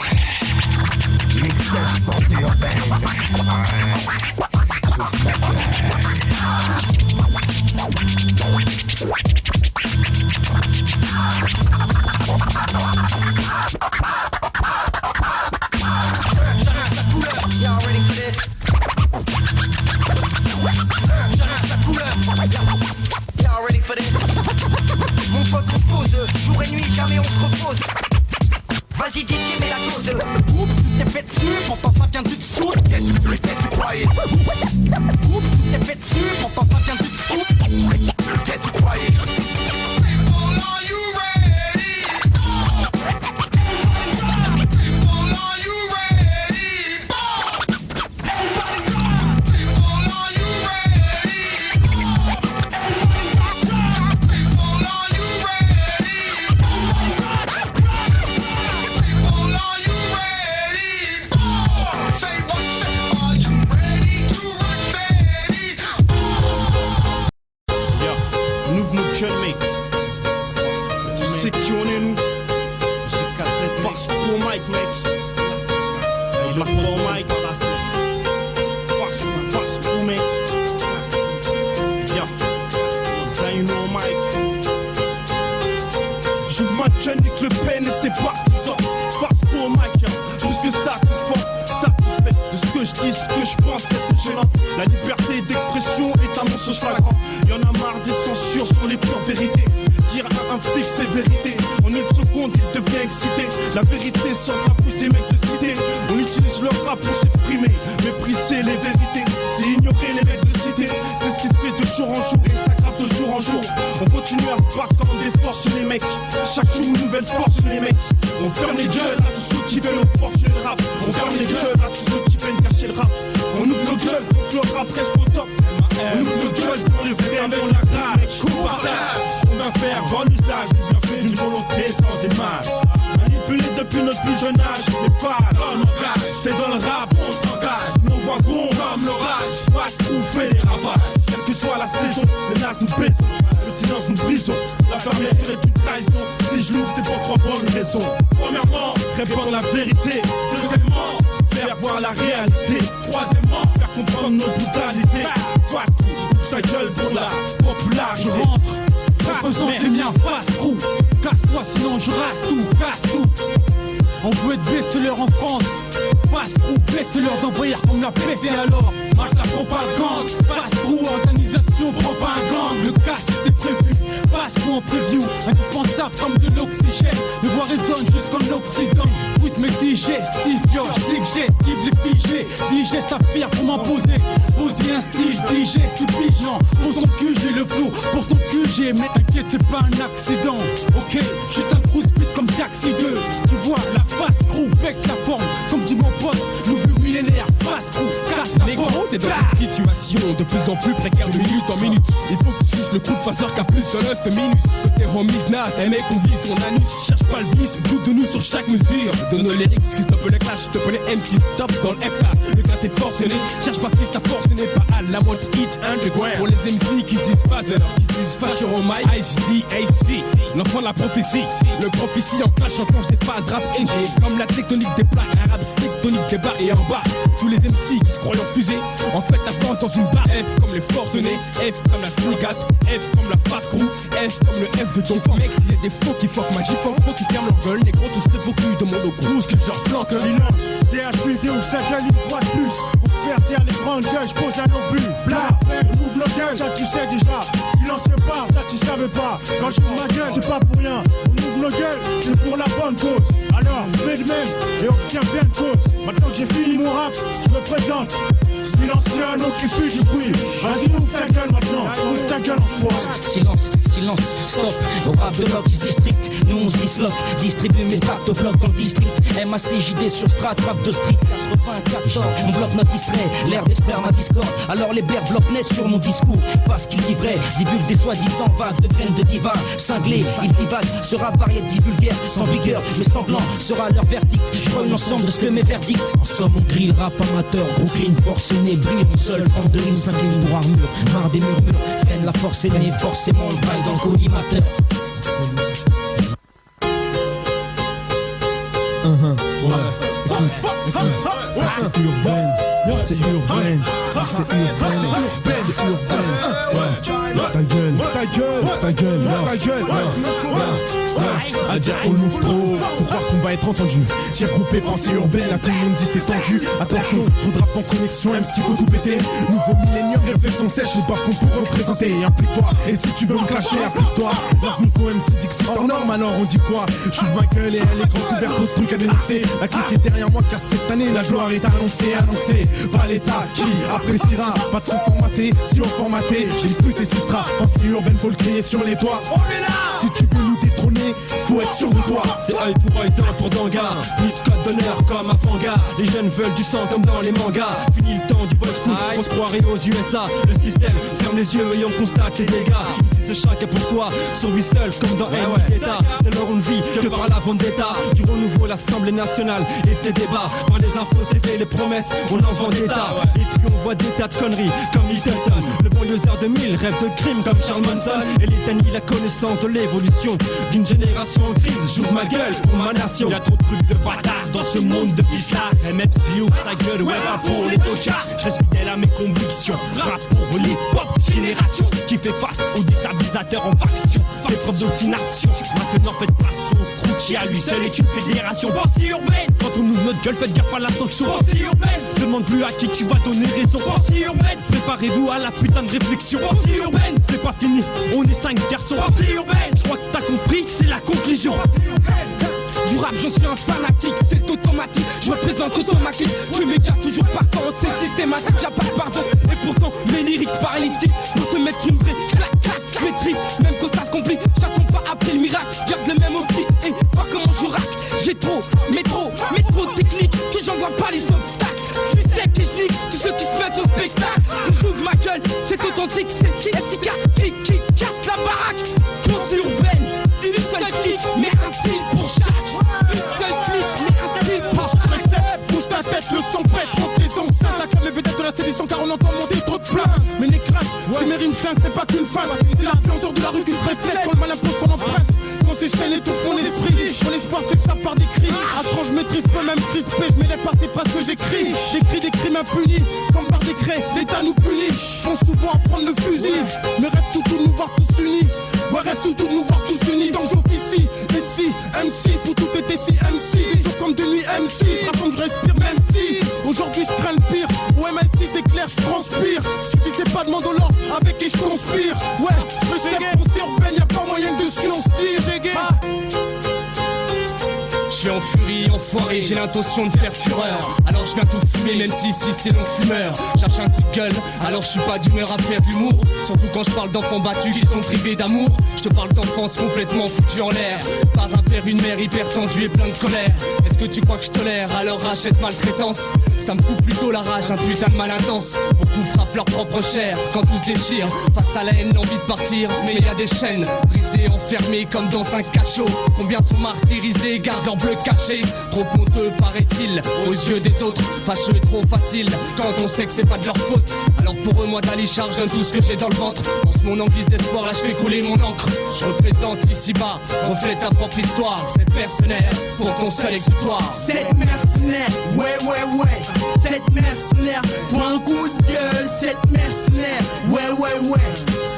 Speaker 18: Mixtape pensée urbaine. J'ouvre ma
Speaker 20: Y'all ready for this? Y'all ready for this? Mon pote compose, jour et nuit, jamais on se repose. Vas-y DJ, mets la dose. Oups, t'es fait dessus, pourtant ça vient du dessous. Qu'est-ce que tu croyais? Oups, t'es fait dessus, pourtant ça vient du dessous. Qu'est-ce que tu croyais?
Speaker 8: Tu sais qui on est nous? Farce pro Mike mec. Il a pas au Mike. Farce pro mec. Yeah. Ça you know Mike. J'ouvre ma chaîne, nique le pen et c'est parti. Farce pro Mike. Plus que ça, tout se fond. Satisfait de ce que je dis, ce que je pense, c'est gênant. La liberté d'expression est un mensonge flagrant. Y'en a marre des censures sur les pures vérités. Dire à un flic c'est vérité. En une seconde il devient excité. La vérité sort de la bouche des mecs de cité. On utilise leur rap pour s'exprimer. Mépriser les vérités, c'est ignorer les mecs de cité. C'est ce qui se fait de jour en jour et ça grave de jour en jour. On continue à se battre comme des forces sur les mecs. Chaque jour une nouvelle force sur les mecs. On ferme les gueules à tous ceux qui veulent opportuner le rap. On ferme les gueules à tous ceux qui viennent cacher le rap. On ouvre nos gueules pour que le rap reste au top. On ouvre nos gueules pour les vrais avec la grave. Qu'on partage, on va faire bon usage du bienfait d'une volonté sans image. Manipulé depuis notre plus jeune âge, les phases comme l'engage. C'est dans le rap on s'engage. Nos voix grondent comme l'orage. Face ou fait les ravages. Quelle que soit la saison, les nazes nous baissons. Le silence nous brisons. La fermeture est une trahison. Si je l'ouvre c'est pour trois bonnes raisons. Premièrement, répandre la vérité. Deuxièmement, faire voir la réalité. Troisièmement, faire comprendre nos brutalités. Fast ouvre sa gueule pour la popularité.
Speaker 2: Je rentre, représente les miens, fast crew. Casse-toi sinon je rase tout, casse tout. On veut être best-seller en France. Fast crew, best-seller d'envoyer comme la peste. Et alors, marque la propagande. Fast crew, organisation propagande. Le cash était prévu, fast crew en preview. Indispensable comme de l'oxygène. Le voix résonne jusqu'en Occident. Rythme digestif, yo, j'dis que j'esquive les figés. Digeste à faire pour m'imposer. Poser un style, digeste tout pigeon. Pour ton cul, j'ai le flow. Pour ton cul, j'ai. Mais t'inquiète, c'est pas un accident. Ok, juste un trou speed comme Taxi 2. Tu vois, la fast crew, bec la forme. Comme dit mon pote, nouveau millénaire, fast crew. Casse la porte.
Speaker 16: t'es dans une situation de plus en plus précaire de minute en minute. Il faut que tu fiches le coup de phaseur qu'a plus seul te minus. Tes homies nas, un mec on vise son anus. Cherche pas le vice, doute de nous sur chaque mesure. Donne nos lyrics, qui stoppe les clash, je te connais MC stop dans le FK. Le gars t'es forcené, cherche pas fils ta force n'est pas à la mode hit underground. Pour les MC qui se disent phaser, qui se disent fashion au mic, ICDAC, l'enfant de la prophétie. Le prophétie en clash enclenche des phases rap NG. Comme la tectonique des plaques, arabe tectonique des barres et en bas. Tous les MC qui se croient en fusée, en fait t'as dans une barre. F comme les forcenés, F comme la frégate, F comme la fast crew, F comme le F de ton mec. S'il y a des faux qui fuck ma G-Funk, faut qu'ils ferment leur gueule. Négro tous ces faux culs demandent au cruise que genre flanque.
Speaker 3: Silence, CHUD ou sa gueule une fois de plus. Pour faire taire les grandes gueules, j'pose un obus. Bla, on ouvre le gueule, ça tu sais déjà. Silencieux pas, ça tu savais pas. Quand j'ouvre ma gueule, c'est pas pour rien. On ouvre le gueule, c'est pour la bonne cause. Alors, fais de même et obtiens bien de cause. Maintenant que j'ai fini mon rap, je me présente. Silencieux, un autre qui fuit du bruit. Vas-y, ouvre ta gueule maintenant, ouvre ta gueule en foi.
Speaker 1: Silence, silence, stop. Au rap de Lock District, nous on se disloque. Distribue mes tracts au bloc dans le district. MACJD sur strat, rap de street. 94, on bloque notre distrait. L'air d'externe à Discord. Alors les blaires bloquent net sur mon discours. Parce qu'il dit vrai, divulgue des soi-disant vagues de graines de divin. Cinglé, il divague, sera varié divulgaire. Sans vigueur, mais sanglant sera leur verdict. Je prends l'ensemble de ce que mes verdicts. En somme, on grille rap amateur. Brooklyn, forcené, brille tout seul. 32 lignes, 5 lignes pour armure. Marre des murmures, freine la force aînée. Forcément, le bail dans le collimateur.
Speaker 3: C'est urbaine, c'est urbaine, c'est urbaine, c'est urbaine. Ta gueule, ta gueule, ta gueule, ta gueule.
Speaker 16: À dire qu'on l'ouvre trop, faut croire qu'on va être entendu. J'ai groupé pensée urbaine, là tout le monde dit c'est tendu. Attention, trop de rap en connexion, MC faut tout péter. Nouveau millénium, réflexion sèche, les bas-fonds pour représenter. Implique-toi, et si tu veux me clasher, applique-toi. Leur Nico MC dit que c'est hors norme, alors on dit quoi? Je ma gueule et elle est grande ouverte, d'autres trucs à dénoncer. La clique est derrière moi car cette année la gloire est annoncée, annoncée. Pas l'État qui appréciera, pas de son formaté. Si on formaté, j'ai une pute et Sistra. Pensée urbaine, faut le crier sur les toits. On est là! Si tu veux nous détrôner, faut être sûr de toi.
Speaker 1: C'est œil pour œil, dent pour danga. Plus de code d'honneur comme à Fanga. Les jeunes veulent du sang comme dans les mangas. Fini le temps du boys school, on se croirait aux USA. Le système ferme les yeux et on constate les dégâts. Ici c'est chacun pour soi, survie seul comme dans Vendetta. Dès lors on ne vit que par la vendetta. Du renouveau, l'Assemblée nationale et ses débats. Par les infos TV, les promesses, on en vend d'état. Et puis on voit des tas de conneries comme Littleton. Le banlieusard de 1000 rêve de crime comme Charles Manson. Et Litanie, la connaissance de l'évolution d'une génération en crise. J'ouvre ma gueule pour ma nation. Y'a trop de trucs de bâtards dans ce monde de pislards. MFC ouvre sa gueule, ouais, rap pour les tochards. Je reste fidèle à mes convictions. Rap pour l'hip-hop génération qui fait face aux déstabilisateurs en faction. Des preuves d'obstination. Maintenant faites place au crew qui à lui seul est une fédération. Pensée urbaine. Quand on ouvre notre gueule, faites gaffe à la sanction. Pensée urbaine. Demande plus à qui tu vas donner raison. Pensée urbaine. Préparez-vous à la putain de réflexion. Pensée urbaine. C'est pas fini, on est 5 garçons. Pensée urbaine. Je crois que t'as compris, c'est la conclusion. Du rap, je suis un fanatique, c'est automatique. Je me présente automatique, je m'écarte toujours partant. C'est systématique, y'a pas de pardon. Et pourtant, mes lyrics paralytiques pour te mettre une vraie clac, clac. Je maîtrise, même quand ça se complique. J'attends pas après le miracle, garde le même optique. Et pas comment je rack. J'ai trop de technique que j'en vois pas les obstacles. Je suis sec et je nique tous ceux qui se mettent au spectacle. J'ouvre ma gueule, c'est authentique, c'est efficace. Qui casse la baraque. Pensée urbaine, une seule clique, mais ainsi pour chaque.
Speaker 8: Bouge ta tête, le son pêche, monte les enceintes. La comme les vedettes de la sédition car on entend monter trop de plaintes. Mais les craintes, c'est mes rimes flingues, c'est pas qu'une femme. C'est la puanteur de la rue qui se reflète quand le malin pose son empreinte. Quand ces chaînes étouffent mon esprit, mon espoir s'échappe par des cris. À quand je maîtrise peu même crispé, je m'élève par ces phrases que j'écris. J'écris des crimes impunis, comme par décret, l'État nous punit. Je pense souvent à prendre le fusil, mais rêve surtout de nous voir tous unis. Ouais, rêve surtout de nous voir tous unis. Donc j'officie, mais si, MC, pour tout était si MC. Des jours comme des nuits MC, je raconte, je respire même si aujourd'hui je crains le pire. Au MSI c'est clair, je transpire. Si c'est pas demande au l'or avec qui je conspire. Ouais, je sais pensée urbaine, y'a pas moyen que dessus on se tire.
Speaker 16: Je suis en furie, en
Speaker 21: enfoiré, j'ai l'intention de faire fureur. Alors je viens tout fumer, même si ici c'est non fumeur. Cherche un coup de gueule, alors je suis pas d'humeur à faire de l'humour. Surtout quand je parle d'enfants battus qui sont privés d'amour. Je te parle d'enfance complètement foutue en l'air par un père, une mère hyper tendue et plein de colère. Est-ce que tu crois que je tolère alors rachète maltraitance? Ça me fout plutôt la rage, un putain de mal intense. Beaucoup frappent leur propre chair quand tout se déchire. Face à la haine, l'envie de partir, mais il y a des chaînes brisées, enfermées comme dans un cachot. Combien sont martyrisés, gardent leur bleu caché. Trop honteux paraît-il aux yeux des autres. Fâcheux et trop facile quand on sait que c'est pas de leur faute. Alors pour eux, moi d'Alisha, je donne tout ce que j'ai dans le ventre. Pense mon envie d'espoir, là je fais couler mon encre. Je représente ici-bas, reflète ta propre histoire. C'est mercenaire pour ton seul exutoire.
Speaker 8: Cette mercenaire, ouais. Cette mercenaire, pour un coup de gueule. Cette mercenaire, ouais.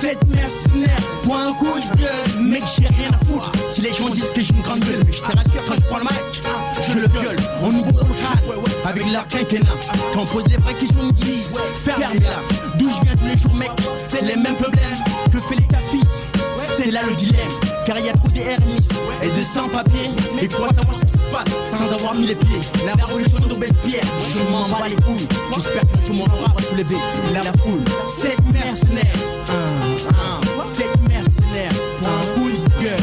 Speaker 8: Cette mercenaire, pour un coup de gueule. Mec, j'ai rien à foutre si les gens disent que j'ai une grande gueule. Mais je te rassure, quand je prends le mic, je le viole. On nous bourre le crâne avec leur quinquennat. Quand on pose des vraies questions, ils disent fermez-la. D'où je viens tous les jours, mec, c'est les mêmes problèmes que fait les cafis. C'est là le dilemme, car il y a trop d'ermis et de sans-papiers. Et pour savoir ce qui se passe sans avoir mis les pieds. La révolution d'Aubespierre, je m'en bats les couilles. J'espère que je m'en aura soulevé la foule. Cette mercenaire, cette mercenaire, pour un coup de gueule.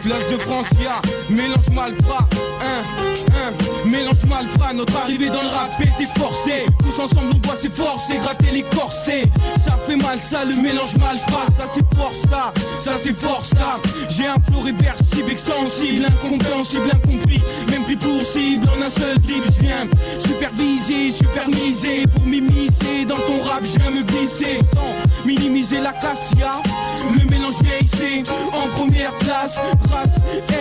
Speaker 16: Flash de Francia, mélange malfrat. Mélange malfrat, notre arrivée dans le rap était forcée. Tous ensemble on doit s'efforcer, gratter les corsets. Ça fait mal ça, le mélange malfrat. Ça c'est fort ça, ça c'est fort ça. J'ai un flow réversible, extensible, incompréhensible, incompris. Même pris pour cible en un seul dribble. Je viens superviser, supermiser. Pour m'immiscer dans ton rap, je viens me glisser. Sans minimiser la cassia, le mélange VIC en première place. Race,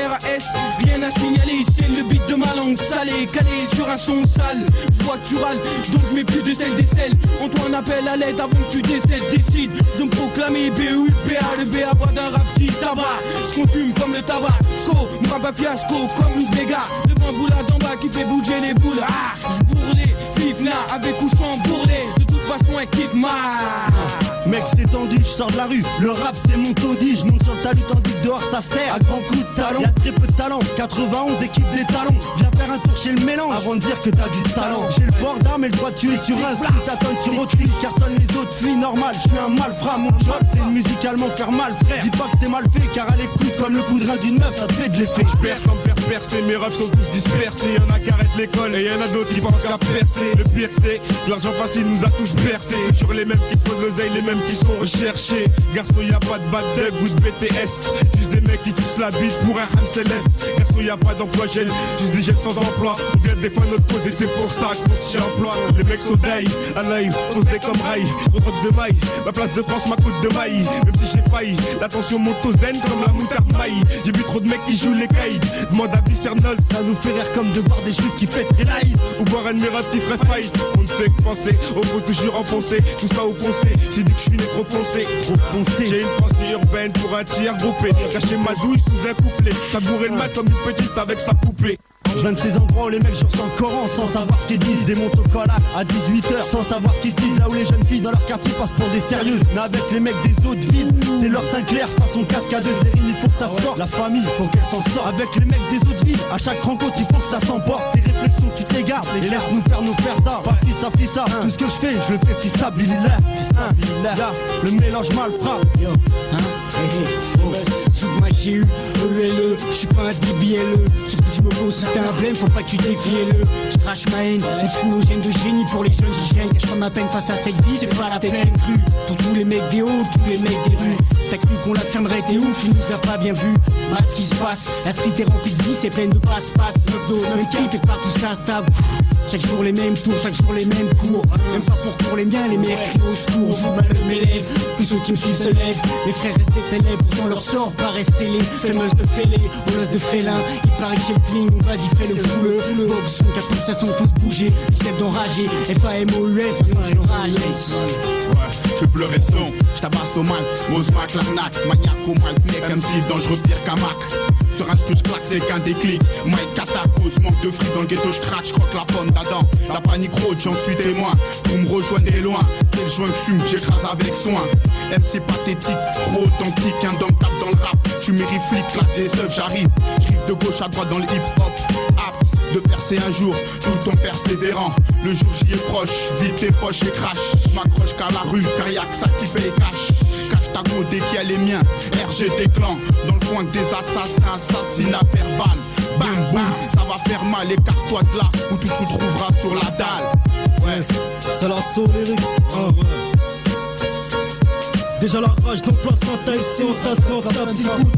Speaker 16: RAS, rien à signaler. C'est le beat de ma langue salée, calé sur un son sale. Je vois que tu râles, donc je mets plus de sel des selles. On doit un appel à l'aide avant que tu décèdes. Je décide de me proclamer BUPA, le BA d'un rap qui tabac. Je consume comme le tabac, me rabat fiasco comme l'Oubega. Le vent boula d'en bas qui fait bouger les boules. Je bourrelais, fifna avec ou sans bourrelet. De toute façon elle kiffe mal.
Speaker 9: Mec c'est tendu, je sors de la rue, le rap c'est mon taudis. Je monte sur le talus tandis que dehors ça sert à grands coups de talon. Y'a très peu de talent, 91 équipe des talons. Viens faire un tour chez le mélange avant de dire que t'as du talent. J'ai le bord d'arme et le droit de tuer sur un flou. T'attends sur autre fille, cartonne les autres filles normal. Je suis un malfrat, mon job c'est musicalement faire mal frère. Dis pas que c'est mal fait car à l'écoute comme le coup de rein d'une meuf ça te fait de l'effet.
Speaker 22: Je perce sans me faire percer, mes refs sont tous dispersés. Y'en a qui arrêtent l'école et y'en a d'autres qui pensent qu'à percer. Le pire c'est que l'argent facile nous a tous bercés. Sur les mêmes qui se font de l'oseille, les mêmes qui sont recherchés. Garçon y'a pas de bad dub ou de BTS. Juste des mecs qui sucent la bise pour un ham célèbre. Garçon y'a pas d'emploi jeune, juste des jeunes sans emploi. On vient défendre notre cause et c'est pour ça qu'on se cherche emploi. Les mecs sont d'ail, à l'œil, foncés comme rail. Gros troc de maille, ma place de France, ma côte de maille. Même si j'ai failli, l'attention monte aux zen comme la moutarde maille. J'ai vu trop de mecs qui jouent les caïds. Demande à Vicernol,
Speaker 9: ça nous fait rire comme de voir des juifs qui fêtent très laïcs.
Speaker 22: Ou voir un de mes refs qui ferait faillite. On ne fait que penser, on faut toujours enfoncer. Tout ça au foncé, j'ai dit que je suis né trop foncé. J'ai une pensée urbaine pour un tiers groupé. Cacher ma douille sous un couplet. Savourer le mal comme une petite avec sa poupée.
Speaker 9: Je viens de ces endroits où les mecs jouent sans le Coran sans savoir ce qu'ils disent. Des montes au collage à 18h sans savoir ce qu'ils disent. Là où les jeunes filles dans leur quartier passent pour des sérieuses. Mais avec les mecs des autres villes, c'est leur Sinclair façon cascadeuse. Les rimes il faut que ça sorte, la famille faut qu'elle s'en sorte. Avec les mecs des autres villes, à chaque rencontre il faut que ça s'emporte. Tes réflexions tu te les gardes et laisse nous faire nos ça. Parti de ça, fit ça, tout ce que je fais je le fais fissabilillah. Le mélange malfrat.
Speaker 2: J'ouvre ma GU, ELE, j'suis pas un DBLE. Ce que tu me poses, si t'as un blême, faut pas que tu défies le. J'crache ma haine, une schoologène de génie pour les jeunes qui gênent. Cache pas ma peine face à cette vie, c'est pas la peine crue. Pour tous les mecs des hauts, tous les mecs des rues. T'as cru qu'on la fermerait, t'es ouf, il nous a pas bien vu. Mal ce qui se passe, la street est remplie de vie, c'est pleine de passe-passe. Nos équipe et partout ça stable. Chaque jour les mêmes tours, chaque jour les mêmes cours. Même pas pour les miens, les mecs crient au secours. Je mal de mes lèvres, tous ceux qui me suivent se lèvent. Les frères restés célèbres, pourtant leur sort paraît scellé. Fameuse de fêlé, voleuse de félin. Il paraît que j'ai le feeling, vas-y fais le fou. Le box, son capuche, ça son faut se bouger. Bicep d'enragé, FAMOUS, enfin l'orage.
Speaker 23: Ouais, je pleurais de son, je tabasse au mal. Mose Mac, l'arnaque, maniaque au mal, mec, MC dangereux pire qu'un Mac. Sur un que je claque, c'est qu'un déclic. Mike Catacos, manque de fric dans le ghetto, je craque, je croque la pomme d'Adam. La panique rôde, j'en suis témoin. Pour me rejoindre des loin, tel joint que je fume, j'écrase avec soin. MC pathétique, trop authentique, un dom tape dans le rap. Tu mérites flic, claque des œuvres, j'arrive. J'rive de gauche à droite dans le hip-hop. Apte de percer un jour, tout en persévérant. Le jour j'y est proche, vite tes poches et crash. M'accroche qu'à la rue, car y'a que ça qui fait les cash. Cache ta go dès qu'il y a les miens, RGT clan. Dans le coin des assassins, assassinat verbal. Bam bam, ça va faire mal, écarte-toi de là, où tu te retrouveras sur la dalle.
Speaker 1: Ouais, c'est l'assaut lyrique. Ah ouais. Déjà la rage dans place, un tas ici, on tasse, on tape, si coup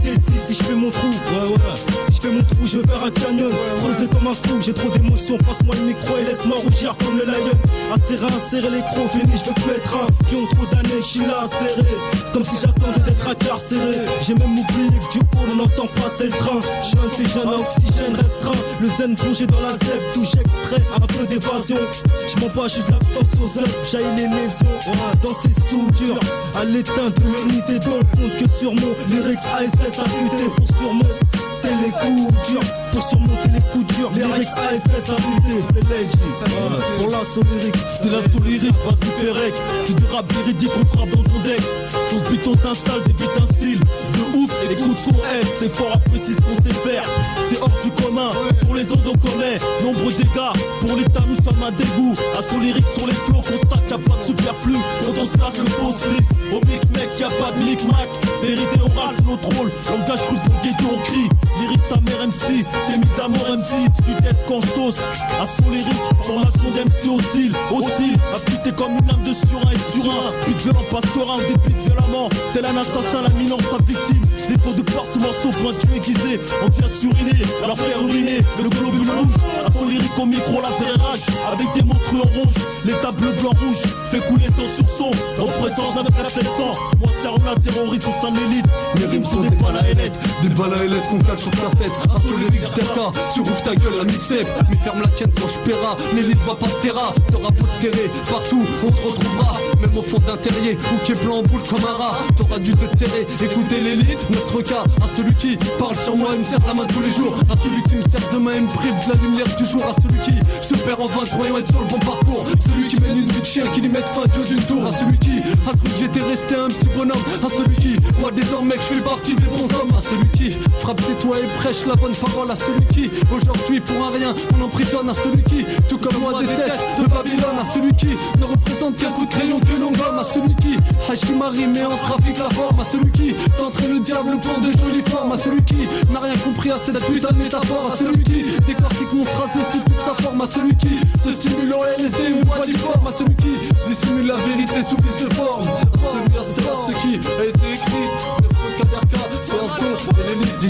Speaker 1: si je fais mon trou, ouais, si je fais mon trou, je vais vers un canyon, creusé comme un fou, j'ai trop d'émotions, passe-moi le micro et laisse-moi rougir comme le lion, insérer les crocs, fini, je veux plus être un, qui ont trop d'années, je suis là, serré, comme si j'attendais d'être incarcéré, j'ai même oublié que du haut, on n'entend pas, c'est le train, jeune, c'est jeune, oxygène restreint, le zen plongé dans la zèbre, tout j'extrais, un peu d'évasion, je m'en bats, je suis de l'absence aux œuvres, j'aille les maisons, dans ces soudures, à l'état de l'unité dont compte que sur mon lyrics ASS a buté pour surmonter les coups durs, pour surmonter les coups durs, lyrics ASS a buté, c'est legend. Pour l'assaut lyrique, c'est l'assaut lyrique, vas-y fais rec, c'est du rap véridique qu'on frappe dans ton deck. Sauce biton s'installe, débute un style de ouf, et les coups de son aide, c'est fort, apprécie ce qu'on sait faire, c'est hors du commun, sur les ondes on commet, nombreux dégâts, pour l'état nous sommes un dégoût, assaut lyrique sur les flots, constate y'a pas de superflu, quand on se place le faux slip, au mic mec y'a pas de micmac, vérité orale c'est notre rôle, langage russe pour ghetto on crie, lyrique sa mère MC, t'es mise à mort MC, discutesse quand j'tose, assaut lyrique, formation d'MC hostile, affûté comme une âme de surin et surin, plus de violent pas serein, on dépite violemment, tel un assassin laminant sa victime, défaut de peur ce morceau pointu aiguisé, on vient suriner, alors faire uriner, le globule rouge, assaut lyrique au micro la vraie rage, avec des mots crus en rouge, les tables blanc rouge, fait couler sans sursaut, représente un 700, moi serre la terroriste au sein de l'élite, mes rimes sont des balles à ailettes,
Speaker 5: des balles à ailettes qu'on cale sur cassette, assaut lyrique d'Erka, sur ouvre ta gueule la mixtape, mais ferme la tienne quand je paiera, l'élite va pas de terra, t'auras beau te terrer, partout on te retrouvera, même au fond d'un terrier, ou qui est blanc en boule comme un rat, t'auras dû te terrer, écoutez l'élite, notre cas, à celui qui parle sur moi et me serre la main tous les jours, à celui qui me serre de main et me prive de la lumière du jour, à celui qui se perd en vain croyant être sur le bon parcours, celui qui mène une vie de chien qui lui mette fin Dieu d'une tour, à celui qui a cru que j'étais resté un petit bonhomme, à celui qui voit désormais que je fais partie des bons hommes, à celui qui frappe chez toi et prêche la bonne parole, à celui qui aujourd'hui pour un rien on emprisonne, à celui qui tout comme moi déteste de Babylone, à celui qui ne représente qu'un coup de crayon que l'on gomme, à celui qui Hachimari met en trafic la forme, à celui qui tenterait le diable pour de jolies formes, à celui qui n'a rien compris à cette putain de métaphore, à celui qui décortique mon phrasé sous toute sa forme, à celui qui se stimule au LSD ou pas difforme, à celui qui dissimule la vérité sous vice de forme, à celui à ce qui a été écrit, le feu Kaderka, c'est un saut et l'élite dit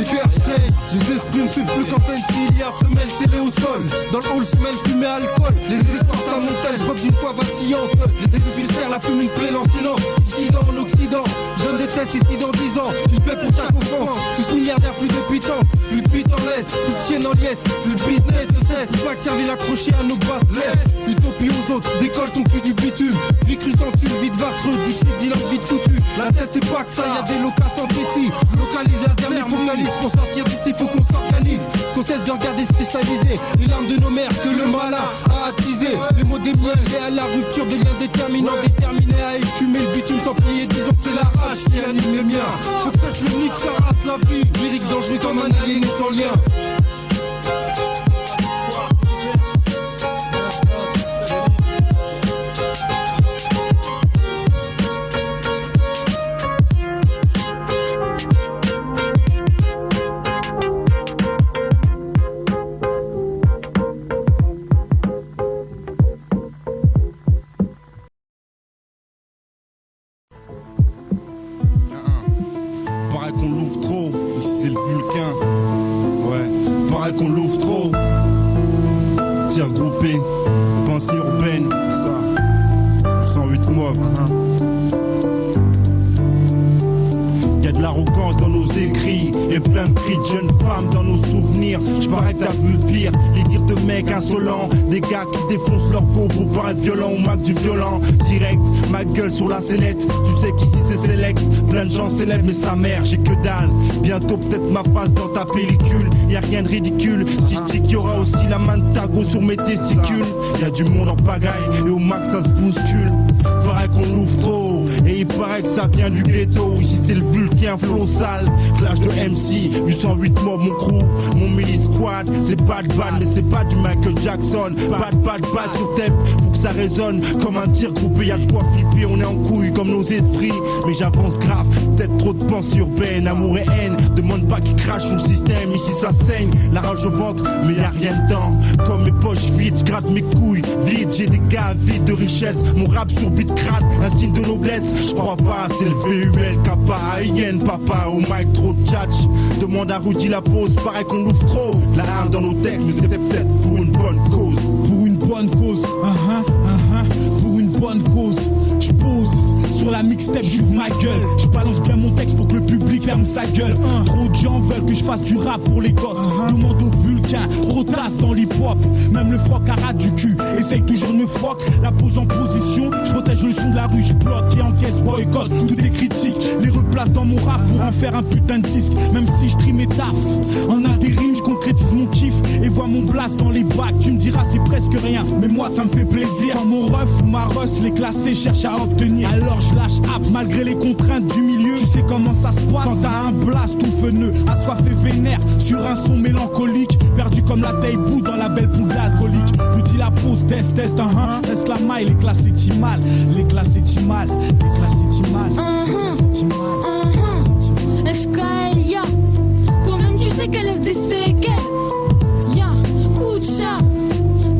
Speaker 8: les esprits ne suivent plus quand c'est une milliard semelle scellée au sol. Dans le hall smell fumée alcool. Les espoirs s'amoncellent, preuve d'une foi vacillante. Les épicères la fume une plaie lancinante. Ici dans l'Occident, jeune déteste ici dans 10 ans. Il paie pour chaque offense. Tous milliardaires, plus de pitance, plus de pute en laisse, plus de chienne en liesse, plus de business de cesse. Pas que servir l'accrocher à nos basses laisses. Utopie aux autres, décolle ton cul du bitume. Vie crue centile, vide vartreux, disciple, dealer, vite foutu. La tête c'est pas que ça, y'a des locats sans ici. Localise la zermie, focalise pour sortir d'ici, faut qu'on s'organise. Qu'on cesse de regarder spécialisé. Les larmes de nos mères que le malin a attisé. Les mots des miels et à la rupture des liens déterminants. Déterminés à écumer le bitume sans plier. Disons que c'est la rage qui anime les miens. Faut que cesse le nique, ça rase la vie. Lyrique dangereux comme un aliéné sans lien.
Speaker 22: violence dans nos écrits et plein de cris de jeunes femmes dans nos souvenirs. Je parais que t'as vu le pire, les dires de mecs insolents, des gars qui défoncent leur go pour paraître violent ou mac du violent. Direct, ma gueule sur la sellette, tu sais qu'ici c'est select, plein de gens célèbres mais sa mère j'ai que dalle. Bientôt peut-être ma face dans ta pellicule, y a rien de ridicule si je dis qu'il y aura aussi la main de Tago sur mes testicules. Y a du monde en pagaille et au max ça se bouscule. Paraît qu'on ouvre trop et il paraît que ça vient du ghetto. Ici c'est le Vulcain flow sale, clash de MC, 808 mobs mon crew, mon mini squad. C'est pas de balle mais c'est pas du Michael Jackson. Pas de balle sur tape, faut que ça résonne comme un tir groupé. Y'a de quoi flipper, on est en couille comme nos esprits. Mais j'avance grave, peut-être trop de pensées urbaines. Amour et haine, demande pas qui crache sous le système. Ici ça saigne, la rage au ventre mais y'a rien dedans. Comme mes poches vides, je gratte mes couilles vides. J'ai des gars vides de richesse, mon rap sur beat crade, un signe de noblesse. Je crois pas, c'est le VUL, kappa, hyène, papa, au mic trop de tchatch. Demande à Rudy la pause, paraît qu'on ouvre trop la haine dans nos textes, mais c'est peut-être pour une bonne cause.
Speaker 4: Pour une bonne cause, pour une bonne cause. Je pose sur la mixtape, j'ouvre ma gueule. Je balance bien mon texte pour que le public ferme sa gueule. Trop de gens veulent que je fasse du rap pour les gosses. Demande au Vulcain, trop tasse dans l'hip-hop. Même le froc à ras du cul, essaye toujours de me froc. La pose en position, je protège le son de la rue, je bloque et encaisse, boycott. Tout est critique, les replace dans mon rap pour en faire un putain de disque. Même si je trie mes taf, en intérim, je concrétise mon kiff et vois mon blast dans les bacs. Tu me diras c'est presque rien, mais moi ça me fait plaisir. Quand mon ref ou ma rush, les classés cherchent à obtenir. Alors je lâche apps malgré les contraintes du milieu. Tu sais comment ça se passe quand t'as un blast tout feneux, assoiffé vénère sur un son mélancolique, perdu comme la taille bout dans la belle poule d'alcoolique. Petit la pause, test, reste la maille, les classes c'est mal, les classes c'est mal, les classes c'est mal.
Speaker 7: Escalia, toi-même tu sais qu'elle laisse des séquelles. Ya, coup de chat.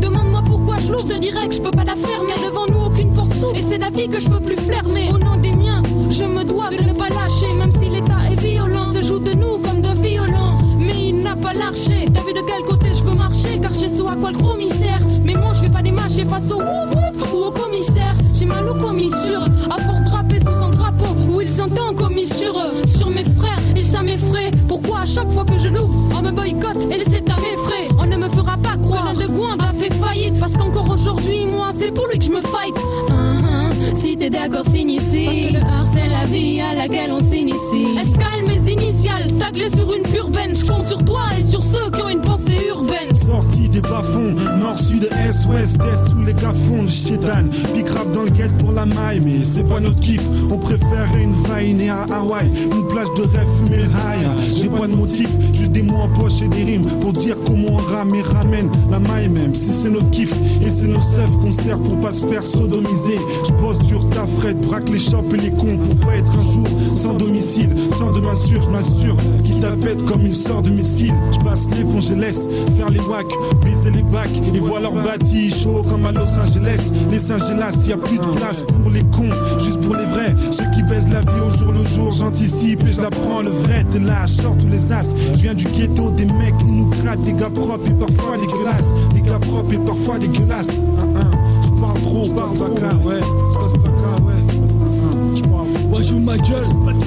Speaker 7: Demande-moi pourquoi je louche, je te dirais que je peux pas la fermer. Devant nous aucune porte s'ouvre et c'est la vie que je peux plus fermer. Au nom des miens, je me dois de ne pas lâcher. Même si l'état est violent, se joue de nous comme de violents. Mais il n'a pas lâché. T'as vu de quel côté je veux marcher? Car chez soi quoi le commissaire. Mais moi je vais pas démarcher face au ou au commissaire. J'ai mal aux commissures, à force drapé sous un drapeau où ils sont en commissure. Sur mes frères et ça m'effraie. Pourquoi à chaque fois que je l'ouvre on me boycotte et c'est à mes frais? On ne me fera pas croire que de Gouinde a fait faillite. Parce qu'encore aujourd'hui moi c'est pour lui que je me fight. Si t'es d'accord signe ici. Parce que le art c'est la vie à laquelle on s'initie. Escale mes initiales, taglé sur une urbaine. Je compte sur toi et sur ceux qui ont une pensée urbaine.
Speaker 22: Sorti des bas-fonds, nord, sud, est, ouest, est, sous les gafonds de chétan. Big rap dans le guet pour la maille, mais c'est pas notre kiff. On préférait une vaine et à Hawaï, une plage de rêve, fumer le high. J'ai pas de motif, juste des mots en poche et des rimes pour dire comment on rame et ramène la maille même. Si c'est notre kiff et c'est nos seufs qu'on sert pour pas se faire sodomiser. Je bosse sur ta frette, braque les shops et les cons pour pas être un jour sans domicile, sans demain sûr, je m'assure qu'il t'appète comme une sorte de missile. Je passe l'éponge et laisse faire les wacks, briser les bacs et voir leur bâti chaud comme à Los Angeles. Les Saint-Gélas, y a plus de place pour les cons, juste pour les vrais. Ceux qui baisent la vie au jour le jour, j'anticipe et je la prends le vrai. T'es là, je sors tous les as. Je viens du ghetto, des mecs qui nous grattent, des gars propres et parfois dégueulasses. Des gars propres et parfois dégueulasses. Je parle trop, je parle pas car, ouais.
Speaker 5: Ouais, joue ma gueule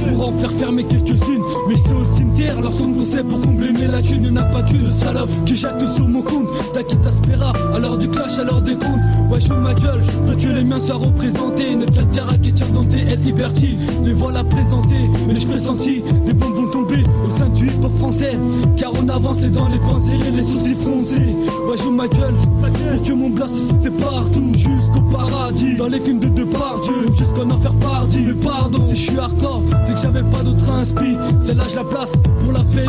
Speaker 5: pour en faire fermer quelques-unes. Mais c'est au cimetière, leur son conseil pour combler mes lacunes. Y'en a pas qu'une salope qui jette sur mon compte. T'inquiète, ça se paiera, à l'heure du clash, à l'heure des comptes. Ouais, joue ma gueule, veux que les miens soient représentés. 9-4 carats qui tirent dans tes aides liberty. Les voilà présentés, mais je pressentis des bombes vont tomber au sein du hip-hop français. Car on avance les dents, les poings serrés, les sourcils froncés. Ouais, joue ma gueule, pour que mon blast se c'était partout. Jusqu'au paradis, dans les films de Depardieu, jusqu'en enfer pardi. Mais pardon, si je suis hardcore, c'est que j'avais pas d'autre inspi. Celle-là je la place pour la PU.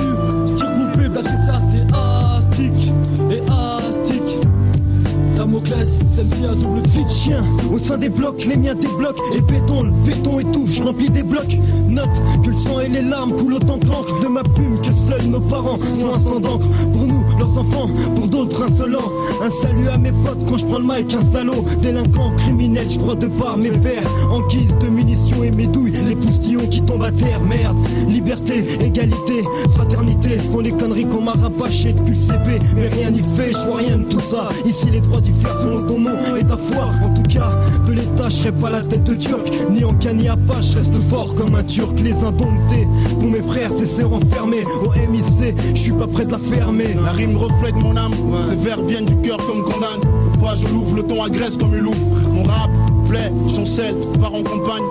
Speaker 5: Qui groupé, bah tout ça c'est astique et astique. Damoclès, celle-ci à double
Speaker 1: Vite chien, au sein des blocs, les miens débloquent. Et béton, le béton étouffe, je remplis des blocs. Note que le sang et les larmes coulent autant qu'encre de ma plume. Que seuls nos parents sont un sang d'encre. Pour nous, leurs enfants, pour d'autres insolents. Un salut à mes potes quand je prends le mic, un salaud. Délinquant, criminel, je crois de par mes pères. En guise de munitions et mes douilles, les poustillons qui tombent à terre. Merde, liberté, égalité, fraternité sont les conneries qu'on m'a rabâchées depuis le CP. Mais rien n'y fait, je vois rien de tout ça. Ici les droits diffèrent selon ton nom et ta foi. En tout cas, de l'État, je serai pas la tête de turc. Ni en cas ni à pas, je reste fort comme un turc. Les uns donc
Speaker 3: chanter pour mes frères, c'est enfermés au MIC, je suis pas prêt de la fermer.
Speaker 23: La rime reflète mon âme, ces vers viennent du cœur comme condamne. Ou pas, je l'ouvre, le ton agresse comme une loupe. Mon rap plaît, chancelle, part en campagne.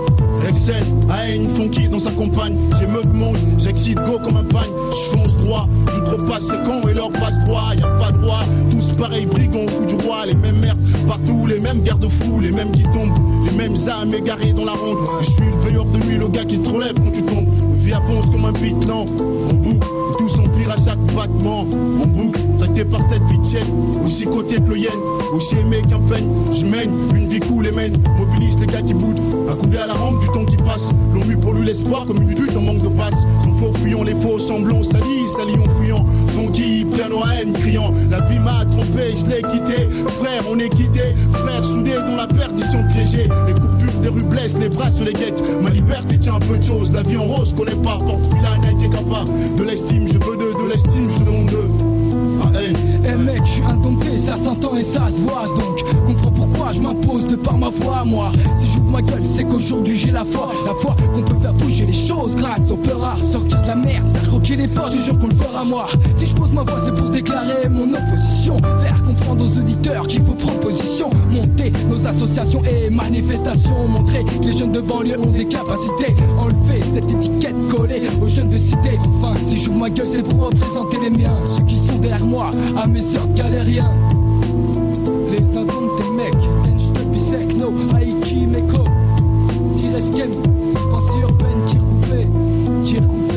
Speaker 23: Excel, haine, funky dans sa compagne. J'émeute monde, j'excite go comme un pagne. Je fonce droit, j'outrepasse ces cons et leur passe droit. Y'a pas de droit, tous pareils brigands au fou du roi. Les mêmes merdes partout, les mêmes garde-fous, les mêmes qui tombent, les mêmes âmes égarées dans la ronde. Et je suis le veilleur de nuit, le gars qui te relève quand tu tombes. Vie avance comme un beat lent, en boucle, tout s'empire à chaque battement. En boucle, traité par cette vie de chaîne, aussi côté que le yen, aussi aimé qu'un peigne. Je mène une vie cool et mène, mobilise les gars qui boudent, accoudés à la rampe du temps qui passe. L'ont mis pour lui l'espoir comme une pute en manque de passe. Son faux fuyant, les faux semblants, salis en fuyant. Funky, piano à haine, criant. La vie m'a trompé, je l'ai quitté. Frère, on est quitté, frère soudés dans la perdition piégée. Les courbures des rues blessent, les bras sur les guettes. Ma liberté tient un peu de choses, la vie en rose connaît pas. Porte-fila, n'est capable de l'estime, je veux de l'estime, je demande de.
Speaker 6: Eh mec, je suis indompté, ça s'entend et ça se voit. Donc comprends pourquoi je m'impose de par ma voix. Moi, si j'ouvre ma gueule, c'est qu'aujourd'hui j'ai la foi qu'on peut faire bouger les choses grâce au peur à sortir de la merde, faire croquer les poches, je jure qu'on le fera moi. Si je pose ma voix, c'est pour déclarer mon opposition, faire comprendre aux auditeurs qu'il faut prendre position, monter nos associations et manifestations, montrer que les jeunes de banlieue ont des capacités, enlever cette étiquette collée aux jeunes de cité. Enfin, si j'ouvre ma gueule, c'est pour représenter les miens, ceux qui sont derrière moi, à mes sœurs galériens. Les indomptés mecs, Dench depuis sec, no, Aiki, Meko, Siresken, pensée urbaine, tir coupé.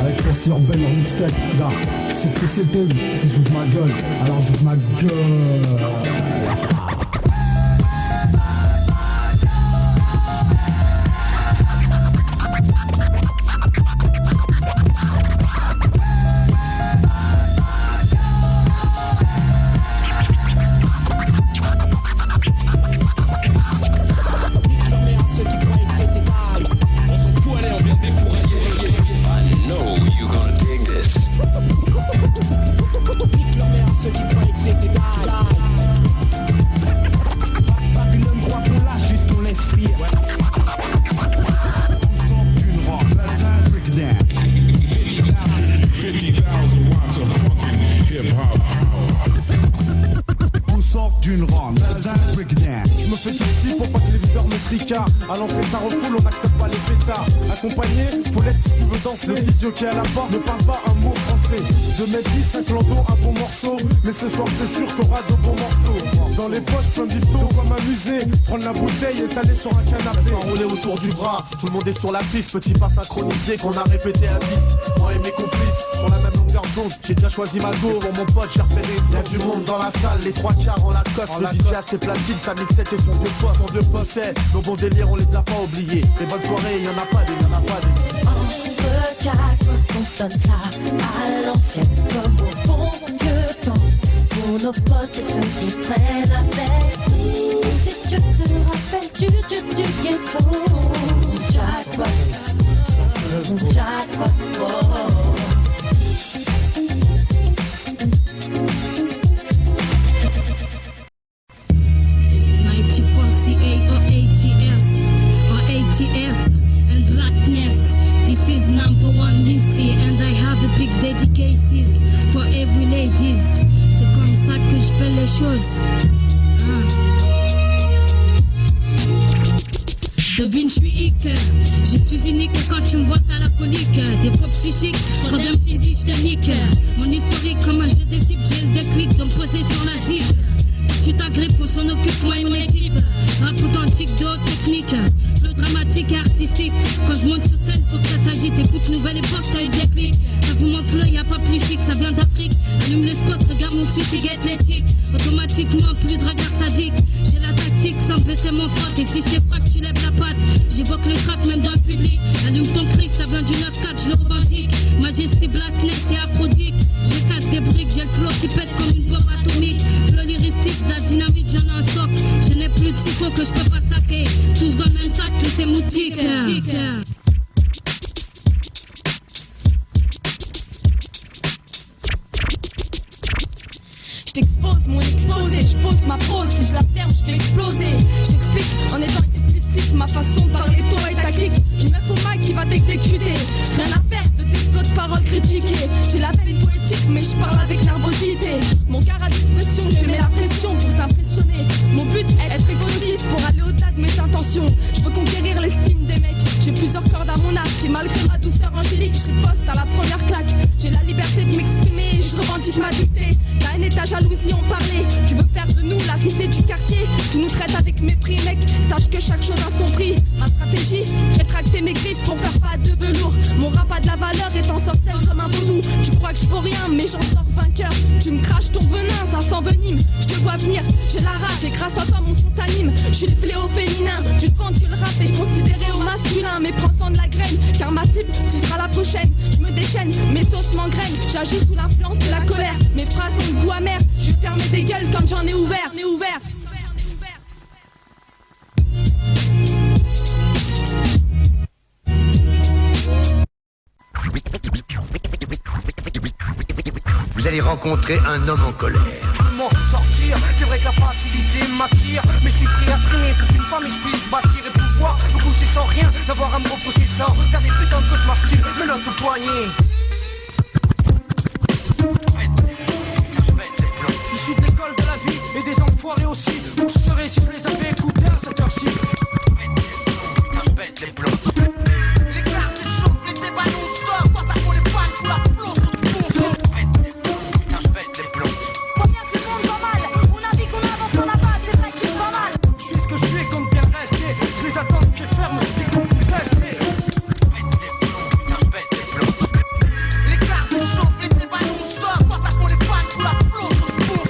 Speaker 3: Avec pensée urbaine en mixtape, là, c'est ce que c'est le thème, c'est j'ouvre ma gueule, alors j'ouvre ma gueule.
Speaker 11: Je me fais tout petit pour pas que les videurs me tricardent. À l'entrée ça refoule, on n'accepte pas les pétards. Accompagné, faut l'être si tu veux danser. Le physio qui est à la porte ne parle pas un mot français. 2m10, 5 landons, un bon morceau. Mais ce soir c'est sûr t'auras de bons morceaux. Dans les poches, plein de bifton, de quoi m'amuser. Prendre la bouteille et t'aller sur un canapé.
Speaker 12: Enroulé autour du bras, tout le monde est sur la piste. Petit pas synchronisé qu'on a répété à 10. Moi et mes complices, sur la même longueur d'onde. J'ai déjà choisi ma go, pour mon pote j'ai repéré. Y'a du monde dans la salle, les 3 quarts en la cosse. Le DJ a ses platines, sa mixette et son deux postes. Son deux postes, nos bons délires on les a pas oubliés. Les bonnes soirées, y'en a pas des, y'en a pas des.
Speaker 14: On peut on donne ça à l'ancienne comme au bon vieux temps. Pour nos potes et ceux qui traînent avec nous. Si tu te rappelles du ghetto. Jackpot, jackpot, oh.
Speaker 7: And blackness, this is number one Missy, and I have a big dedications for every ladies. C'est comme ça que je fais les choses. Devine, je suis hic. Je suis unique quand tu me vois t'as la colique. Des fois psychiques, trop d'un physique, je te nique. Mon historique comme un jeu d'équipe, j'ai le déclic de me poser sur la zip. Tu t'agrippes, on s'en occupe, moi et mon équipe. Rap authentique, de haute technique. Flow dramatique et artistique. Quand je monte sur scène, faut que ça s'agite. Écoute, nouvelle époque, t'as eu des clics. T'as vu mon flow, y'a pas plus chic, ça vient d'Afrique. Allume les spots, regarde mon suite et guette l'éthique. Automatiquement, plus de regard sadique. J'ai la tactique sans baisser mon froc. Et si je t'effraque, tu lèves la patte. J'évoque le crack même dans le public. Allume ton fric, ça vient du 9-4, je le revendique. Majesté, blackness et aphrodite. Je casse des briques, j'ai le flow qui pète comme une bombe atomique. Flow lyristique, de la dynamite, j'en ai un stock. Je n'ai
Speaker 10: plus de psycho que je peux pas saquer. Tous dans le même sac, tous ces moustiques.
Speaker 15: Je t'expose mon exposé, je pose ma prose, si je la ferme je vais exploser. Je t'explique en étant explicite ma façon de parler, toi et ta clique. Une meuf au mic qui va t'exécuter. Rien à faire de tes flots de paroles critiquées. J'ai la belle et poétique mais je parle avec nervosité. Mon gars a d'expression, je te mets la pression pour t'impressionner. Mon but est d'être explosif pour aller au-delà de mes intentions. Je veux conquérir l'estime des mecs. J'ai plusieurs cordes à mon arc et malgré ma douceur angélique, je riposte à la première claque. J'ai la liberté de m'exprimer et je revendique ma dictée. La haine et ta jalousie ont parlé. Tu veux faire de nous la risée du quartier. Tu nous traites avec mépris, mec. Sache que chaque chose a son prix. Ma stratégie, rétracter mes griffes pour faire pas de velours. Mon rap a de la valeur et t'en sorcelle comme un vaudou. Tu crois que je vaux rien, mais j'en sors vainqueur. Tu me craches ton venin, ça s'envenime. Je te vois venir, j'ai la rage et grâce à toi mon son s'anime. Je suis le fléau féminin. Tu te penses que le rap est considéré au masculin, mais prends-en de la graine, car ma cible, tu seras la prochaine. Je me déchaîne, mes sauces m'engrainent. J'agis sous l'influence de la colère. Mes phrases ont le goût amer. Je vais fermer des gueules comme j'en ai ouvert.
Speaker 17: Vous allez rencontrer un homme en colère.
Speaker 20: Comment sortir? C'est vrai que la facilité m'attire, mais je suis prêt à traîner pour qu'une femme et je puisse bâtir et pouvoir me coucher sans rien, n'avoir à me reprocher sans faire des putains de cauchemars style menottes au poignet.
Speaker 2: Issu de l'école de la vie et des enfoirés aussi. Où je serais si je les avais écoutés à cette heure-ci.
Speaker 20: Je pète les plombs. Les cartes, les souffles, les ballons, score. Quoi t'as pour les fans, pour la flotte, sur le cours. Je pète les plombs.
Speaker 10: Combien tout le monde va mal? On a dit qu'on avance, on a pas, c'est vrai qu'il va mal.
Speaker 2: Je suis ce que je suis et compte bien rester. Je les attends de pied ferme, des coups de rester.
Speaker 20: Je pète les plombs. Les cartes, les souffles, les ballons, score. Quoi t'as pour les fans, pour la flotte,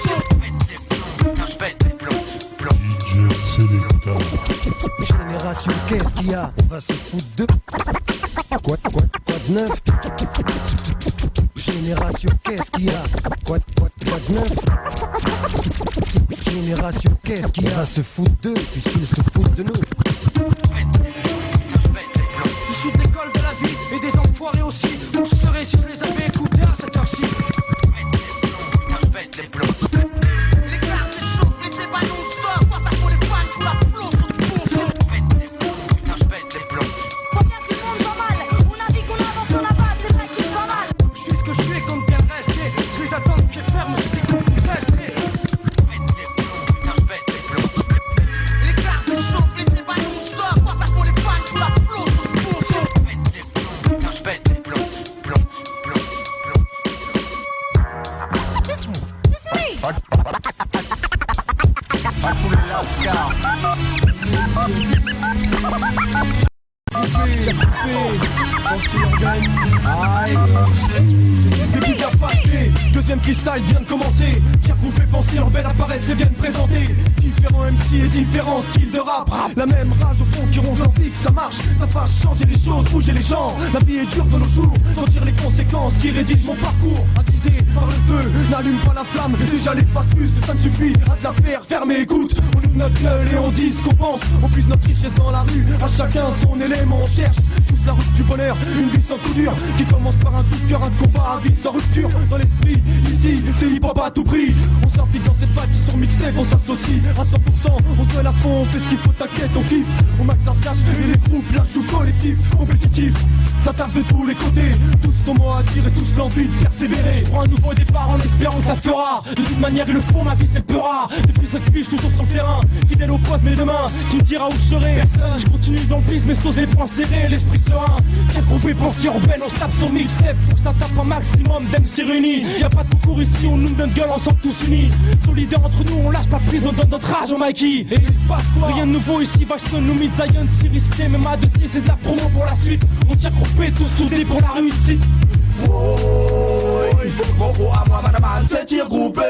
Speaker 20: sur le cours. Je pète les plombs.
Speaker 24: Génération, qu'est-ce qu'il y a? On va se foutre de... Quoi de neuf? Génération, qu'est-ce qu'il y a? Quoi de neuf? Génération, qu'est-ce qu'il y a? On va se foutre d'eux, puisqu'ils se foutent de nous.
Speaker 2: Issu de l'école de la vie et des enfoirés aussi. Où je serais si je les avais écoutés à cette heure-ci.
Speaker 20: Je pète les plombs. Les cartes, les souffles, les ballons, score. Quoi t'as pour les fans, pour la flotte, sur le cours. Je pète les plombs.
Speaker 10: Combien tout le monde va mal? On a dit qu'on avance, on a pas, c'est vrai qu'il va mal.
Speaker 2: Je suis ce que je suis et compte bien rester. Je les attends de pied ferme, des coups de rester.
Speaker 20: Je pète les plombs. Les cartes, les souffles, les ballons, score. Quoi t'as pour les fans, pour la flotte, sur le cours. Je pète les plombs.
Speaker 24: Pas tous les lascars.
Speaker 16: Début de la fâché, deuxième freestyle vient de commencer. Tiens, groupé, pensée urbaine apparaissent et viennent présenter. Différents MC et différents styles de rap. La même rage au fond qui ronge l'envie que ça marche. Ça fasse changer les choses, bouger les gens. La vie est dure de nos jours, j'en tire les conséquences qui rédigent mon parcours. Attisé par le feu, n'allume pas la flamme. Déjà les faces fusent, ça ne suffit à te la faire fermer. Écoute, on ouvre notre gueule et on dit ce qu'on pense. On puise notre richesse dans la rue, à chacun son élément. On cherche tous la route du bonheur, une vie sans coup dur qui commence par un coup de cœur, un combat à vie sans rupture. Dans l'esprit, ici, c'est hip-hop à tout prix. On s'implique dans cette vague qui sont mixtapes, on s'associe à 100%. On se donne à fond, on fait ce qu'il faut, t'inquiète, on kiffe. On max ça se cache et les groupes lâchent au collectif, compétitif. Ça tape de tous les côtés, tous son mot à dire et tous l'envie de persévérer. Je prends un nouveau départ en espérant que ça fera. De toute manière, ils le font, ma vie c'est peu rare. Depuis 5 piges, toujours sur le terrain, fidèle au poste, mais demain, qui me dira où je serai? Personne, je continue dans le piste, mais sauce les poings serrés, l'esprit serein. Tiens, groupé, pensée urbaine, on se tape sur 1000 steps. Faut que ça tape un maximum d'MC réunis. Y'a pas de concours ici, on nous donne gueule ensemble tous unis. Solidaires entre nous, on lâche pas prise, on donne notre rage au Mikey. Et il se passe quoi? Rien de nouveau ici, Vaxon, nous mid Zion, si risqué, même à 2 10, c'est de la promo pour la suite. On tient groupé, tous soudés pour la réussite.
Speaker 18: Mon gros à moi, madame, c'est tir groupé.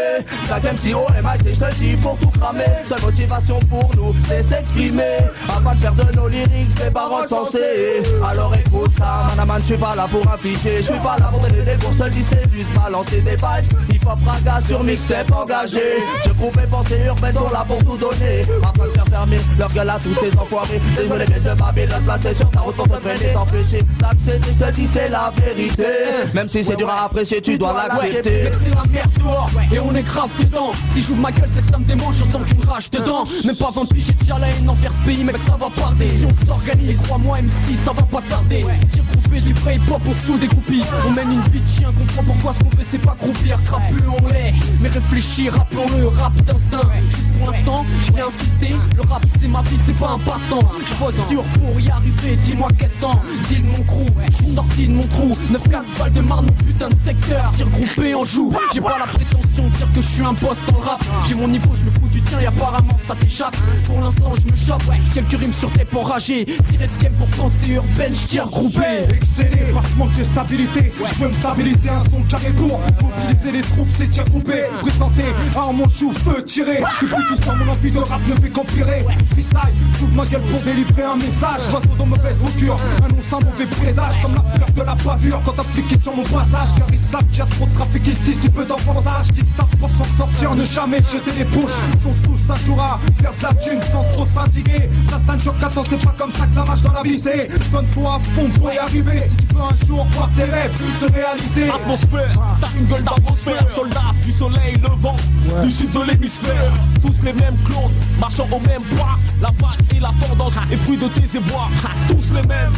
Speaker 18: Chaque MC au MIC, je te le dis pour tout cramer. Seule motivation pour nous, c'est s'exprimer. Afin de faire de nos lyrics des paroles sensées. Alors écoute ça, madame, je suis pas là pour afficher. Je suis pas là pour donner des cours, je te le dis, c'est juste balancer des vibes. Hip hop raga sur mixtape engagé. Je groupe et pensée urbaine sont là pour tout donner. Afin de faire fermer leur gueule à tous ces enfoirés. Désolé mais de Babylone placé sur ta route pour te freiner, t'empêcher d'accepter, je te dis c'est la vérité. Même si c'est dur à apprécier, tu dois l'accepter.
Speaker 6: C'est la merde dehors et on est grave dedans. Si j'ouvre ma gueule c'est que ça me démange, j'entends qu'une rage dedans. Même pas 20 piges, j'ai déjà la haine envers ce pays, mec ça va parler. Si on s'organise, crois-moi MC, ça va pas tarder. Tire groupé, du vrai hip-hop, on se fout des groupies. On mène une vie de chien, comprend pourquoi ce qu'on fait c'est pas croupir. Crapuleux on l'est, mais réfléchir, rappelons-le, rap d'instinct. Juste pour l'instant, je vais insister, le rap c'est ma vie, c'est pas un passant. Je bosse dur pour y arriver, dis-moi qu'est-ce temps. Dis de mon crew, je suis sorti de mon trou. 9-4 Val de Marne, mon putain de secteur. Tire groupé, on joue, j'ai pas la prétention de dire que je suis un boss dans le rap. J'ai mon niveau, je me fous du tien et apparemment ça t'échappe. Pour l'instant je me chope, quelques rimes sur tes enragé. Si l'escape pour penser urbaine, je tire groupé.
Speaker 11: Exceller, par ce manque de stabilité, je peux me stabiliser un son carré pour mobiliser les troupes, c'est tir groupé. Présenté à mon chou, feu tiré. Depuis tout ce temps, mon envie de rap ne fait qu'empirer. Freestyle, j'ouvre ma gueule pour délivrer un message. J'oiseau dans mauvaise augure, annonce un mauvais présage. Comme la peur de la bavure quand t'as fliqué sur mon passage. Car ils savent qu'il y a trop de trafic ici, si peu d'enfonçage. Qui se tapent pour s'en sortir, ne jamais jeter les poches. On se touche, ça jouera, faire de la thune sans trop se fatiguer. Ça stand sur 4 ans, c'est pas comme ça que ça marche dans la vie. C'est donne-toi à fond pour y arriver. Si tu peux un jour voir tes rêves se réaliser.
Speaker 2: Atmosphère, t'as une gueule d'atmosphère. Soldats du soleil levant, du sud de l'hémisphère. Tous les mêmes clones, marchant au même pas. La vague et la tendance est fruit de tes ébats. Tous les mêmes,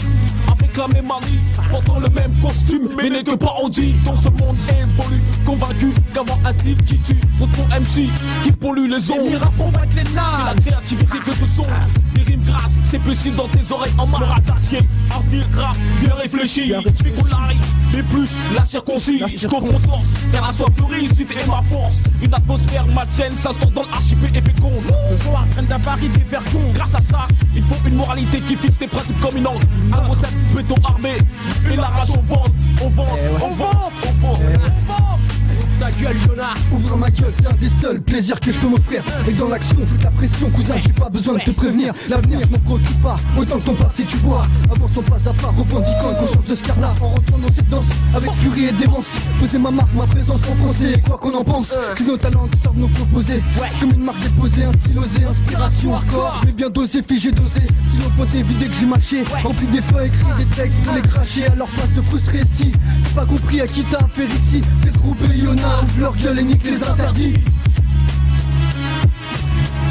Speaker 2: avec la même manie, portant le même costume, mais n'est que parodie. Dans ce monde évolue, convaincu qu'avoir un style qui tue, contre ton MC qui pollue les ondes. C'est la créativité que ce sont. Des rimes grasses, c'est possible dans tes oreilles en marre d'acier. Avenir grave, bien réfléchi. Je fais qu'on arrive, mais plus la circoncise. Je coffre mon torse, car la soif de réussite est ma force. Une atmosphère malsaine s'installe dans l'archipel et féconde.
Speaker 11: Le soir traîne d'avarie des vergons.
Speaker 2: Grâce à ça, il faut une moralité qui fixe tes principes comme une encre. Un recette, béton armé, et la rage au ventre. Au ventre, au ventre, au ventre. Ta gueule, Jonah.
Speaker 9: Ouvre ma gueule, c'est un des seuls plaisirs que je peux m'offrir. Et dans l'action, fout la pression, cousin, j'ai pas besoin de te prévenir. L'avenir, je m'en préoccupe pas, autant que ton passé tu vois. Avançons pas à pas, revendiquant une conscience de ce car-là. En rentrant dans cette danse, avec furie et démence. Poser ma marque, ma présence en français, quoi qu'on en pense. Que nos talents qui sortent nos flots posés. Comme une marque déposée, un stylosé, inspiration hardcore. Mais bien dosé, figé, dosé. Si l'eau pote est vidé que j'ai mâché, rempli des feuilles, écrit des textes pour les cracher. Alors face de frustrer si j'ai pas compris à qui t'as affaire ici. T'es groupé, Yona. Ouvre leur gueule et nique les interdits.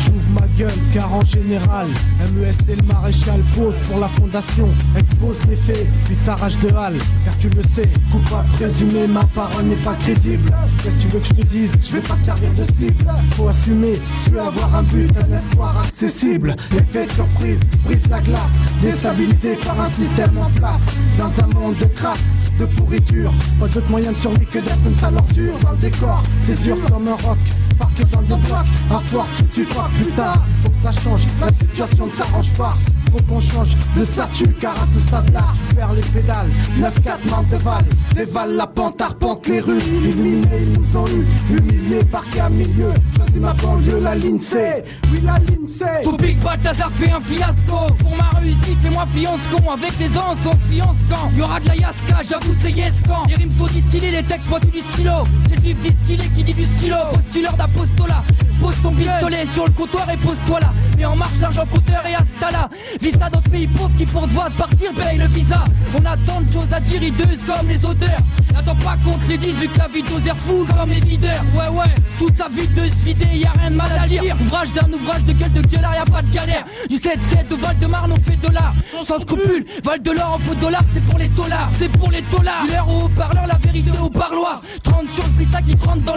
Speaker 3: J'ouvre ma gueule car en général MEST le maréchal pose pour la fondation. Expose les faits puis s'arrache de halle. Car tu le sais, coupable présumé, ma parole n'est pas crédible. Qu'est-ce que tu veux que je te dise? Je vais pas te servir de cible. Faut assumer, tu veux avoir un but, un espoir accessible. Effet de surprise, brise la glace. Déstabilisé par un système en place. Dans un monde de crasse, de pourriture. Pas d'autre moyen de survie que d'être une sale ordure. Dans le décor, c'est dur comme un roc. Parqué dans le bloc, à force tu suivras plus tard. Faut que ça change, la situation ne s'arrange pas. Faut qu'on change de statut car à ce stade-là tu perds les pédales. 9-4 manque de Val, dévale la pente, arpente les rues. Illuminés, ils nous ont eu, humiliés, parqués à milieu. Choisis ma banlieue, la ligne C, oui la ligne C.
Speaker 13: Faut Big Balthazar fait un fiasco. Pour ma réussite, fais-moi fiance-con. Avec les ans, on se fiance quand y'aura de la yaska, j'avoue c'est yes quand. Les rimes sont distillées, les textes pointus du stylo. C'est le vif distillé qui dit du stylo. Postuleur d'apostolat, pose ton pistolet sur le comptoir et pose-toi là. Mets en marche l'argent compteur et hasta là. Vista dans ce pays pauvre qui pour devoir de partir paye le visa. On a tant de choses à dire, hideuses comme les odeurs. N'attends pas qu'on te les dise vu que la vie d'Ozer fout comme les videurs. Ouais, toute sa vie de se vider, y'a rien de mal à dire. Ouvrage d'un ouvrage de gueule de gueulard, y'a pas de galère. Du 7-7 au Val-de-Marne on fait $. Sans scrupule, Val-de-l'Or en faux $, c'est pour les dollars. C'est pour les dollars. Dealer au haut-parleur, la vérité au parloir. 30 sur le freestyle qui 30 $.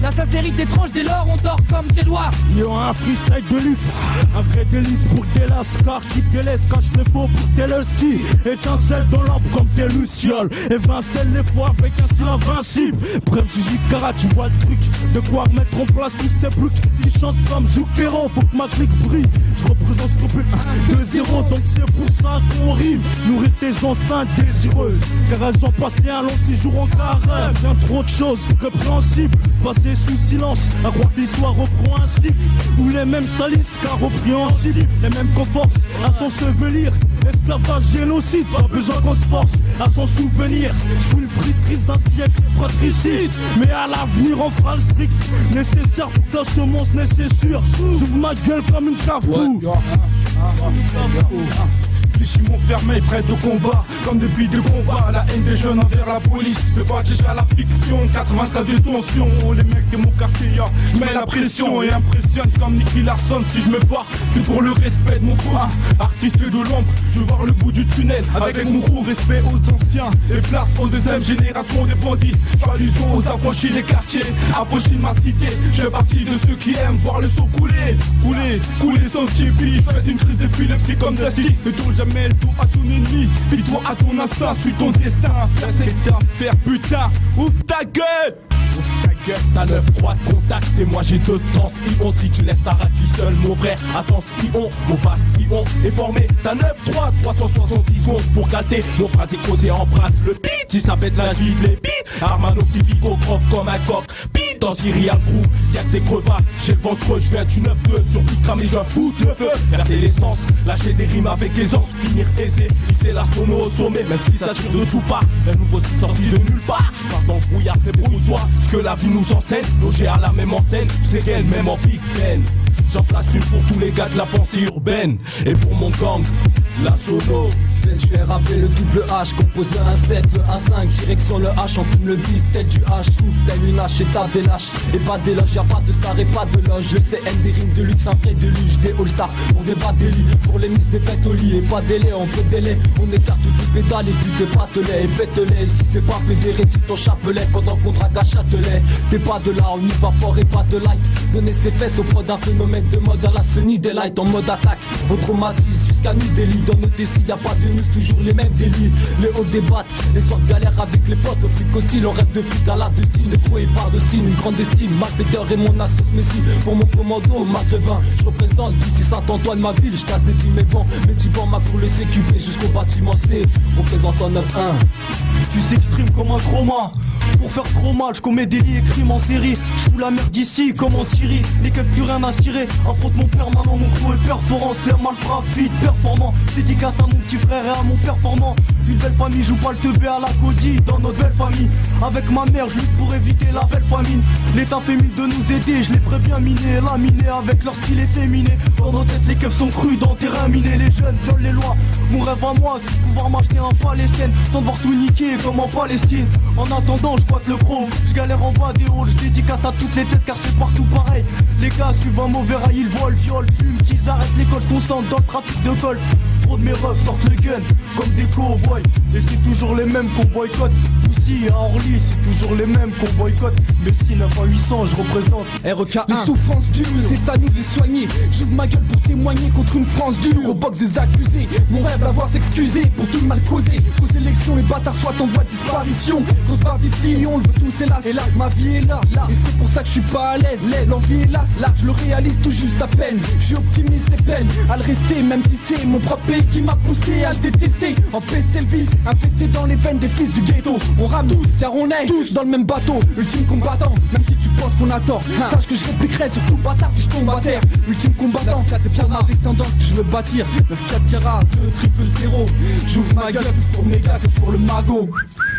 Speaker 13: La sincérité étrange dès lors, on dort comme des lois.
Speaker 2: Yo, un freestyle de luxe, un vrai délice pour tes lascars qui te laisse cache les faux pour tes le ski. Étincelle dans l'ombre comme tes lucioles. Évincelle les fois avec un style invincible. Bref, du Jicara, tu vois le truc. De quoi remettre en place tous ces plucs qui chantent comme Zucchero. Faut que ma clique brille. Je représente Scrupule 1-2-0, donc c'est pour ça qu'on rime. Nourrir tes enceintes désireuses, car elles ont passé un long séjour en carême. Bien trop de choses répréhensibles, passées sous silence. À croire que l'histoire reprend un cycle où les mêmes salissent car repréhensibles. Les mêmes qu'on force à s'ensevelir
Speaker 3: Esclavage, génocide, pas besoin qu'on se force à s'en souvenir. Je suis une friperise d'un siècle fratricide, mais à l'avenir on fera le strict nécessaire pour que la semence naisse sûr. J'ouvre ma gueule comme une cafou.
Speaker 11: Les m'ont fermé, prêt au combat. Comme depuis de combat, la haine des jeunes envers la police se bat déjà la fiction, 93 de tension. Les mecs de mon quartier, je mets la pression et impressionne comme Nicky Larson. Si je me bats, c'est pour le respect de mon coin. Artiste de l'ombre, je veux voir le bout du tunnel. Avec mon gros respect aux anciens et place aux deuxième génération des bandits. J'allusion aux affranchis des quartiers, affranchis de ma cité. Je fais partie de ceux qui aiment voir le sang couler. Couler sans chippy. Je fais une crise d'épilepsie comme Dusty. Ne tourne jamais le dos à ton ennemi. Fie-toi à ton instinct, suis ton destin. Faire ce que t'as à faire, putain. Ouvre ta gueule.
Speaker 2: T'as 9-3 de contact et moi j'ai 2 temps spion. Si tu laisses ta raclie seule mon frère, attends spion. Mon pastillon est formé. T'as 9-3, 370 secondes pour calter. Mon phrase est causée en brasse le beat. Si ça pète la vie de les beats. Armano qui pique au croc comme un coq. Beat dans Syria Crew, y'a que des crevards. J'ai le ventre, je viens du 9-2. Sur tout cramer, je fous le feu. Verser l'essence, lâcher des rimes avec aisance. Finir aisé, hisser la sono au sommet. Même si ça tire de tout part. Un nouveau c'est sorti de nulle part. Je pars dans le brouillard, débrouille-toi. Ce que la vie nous enseigne, logé à la même enseigne, je les gagne même en Big Ben. J'en place une pour tous les gars de la pensée urbaine. Et pour mon gang, la sono.
Speaker 1: Je vais rappeler le double H, composé un 7, le A5, direction le H, on fume le beat, tel du H, tout tel une hache, et t'as des lâches, et pas d'éloge, y'a pas de star et pas de loge, le CN des rimes de luxe, un vrai de luge, des all-stars, pour des bas délits, pour les miss des pètes au lit, et pas délai, on peut délai, on écarte tout pédale, et puis des pâtelets, et pète-les, et si c'est pas pédé, récite ton chapelet, pendant qu'on drague à Châtelet, t'es pas de là, on y va fort et pas de light, donner ses fesses au prod d'un phénomène de mode à la Sony des lights, en mode attaque, on traumatise jusqu'à New Delhi, dans nos décis, y'a pas de news, toujours les mêmes délits, les hauts débattent, les soirs de galère avec les potes, au flic hostile, on rêve de fric à la destinée, de pro et par de style, une grande estime, ma Peter et mon assos Messi, pour mon commando, maghrébin, je représente d'ici Saint-Antoine, ma ville, je casse des dîmes, mes tibans, ma cour, le CQP jusqu'au bâtiment C, représentant 9-1.
Speaker 2: Tu s'exprimes comme un trauma. Pour faire trop mal, je commets délits et crimes en série. Je fous la merde d'ici comme en Syrie. Les keufs plus rien à cirer. Affrontement permanent, mon crew est perforant. C'est un malfrat fit performant. Dédicace à mon petit frère et à mon performant. Une belle famille joue pas le teubé à la codie. Dans notre belle famille, avec ma mère, je lutte pour éviter la belle famine. L'état fait mine de nous aider, je les ferai bien miner. Laminé avec leur style efféminé. Dans nos têtes, les keufs sont crus dans le terrain miné. Les jeunes violent les lois. Mon rêve à moi, c'est de pouvoir m'acheter un Palestine sans devoir tout niquer comme en Palestine. En attendant, je boite le gros, je galère en bas des halls, je dédicace à toutes les têtes car c'est partout pareil. Les gars suivent un mauvais rail, ils volent, violent, fument, qu'ils arrêtent l'école, je concentre dans le trafic de colle. Trop de mes refs sortent le gun comme des cowboys. Et c'est toujours les mêmes qu'on boycotte. Poussy à Orly, c'est toujours les mêmes qu'on boycotte. Mais si 9 à 800, je représente
Speaker 6: RK1. Les souffrances dures, c'est à nous de les soigner. J'ouvre ma gueule pour témoigner contre une France dure. Au box des accusés, mon rêve à voir s'excuser pour tout le mal causé. Aux élections, les bâtards soient en voie de disparition. Grosse part d'ici, on le veut tous, hélas. Hélas, ma vie est là, là. Et c'est pour ça que je suis pas à l'aise. L'envie est là, je le réalise tout juste à peine. Je suis optimiste et peine à le rester, même si c'est mon propre pays qui m'a poussé à le détester. Empester le vice, infesté dans les veines des fils du ghetto. On rame tous, car on est tous dans le même bateau. Ultime combattant, même si tu penses qu'on a tort. Sache que je répliquerai sur tout bâtard si je tombe à terre. Ultime combattant, c'est bien ma descendance que je veux bâtir. 9-4 carats, 2-0-0. J'ouvre ma gueule plus pour mes gars que pour le magot.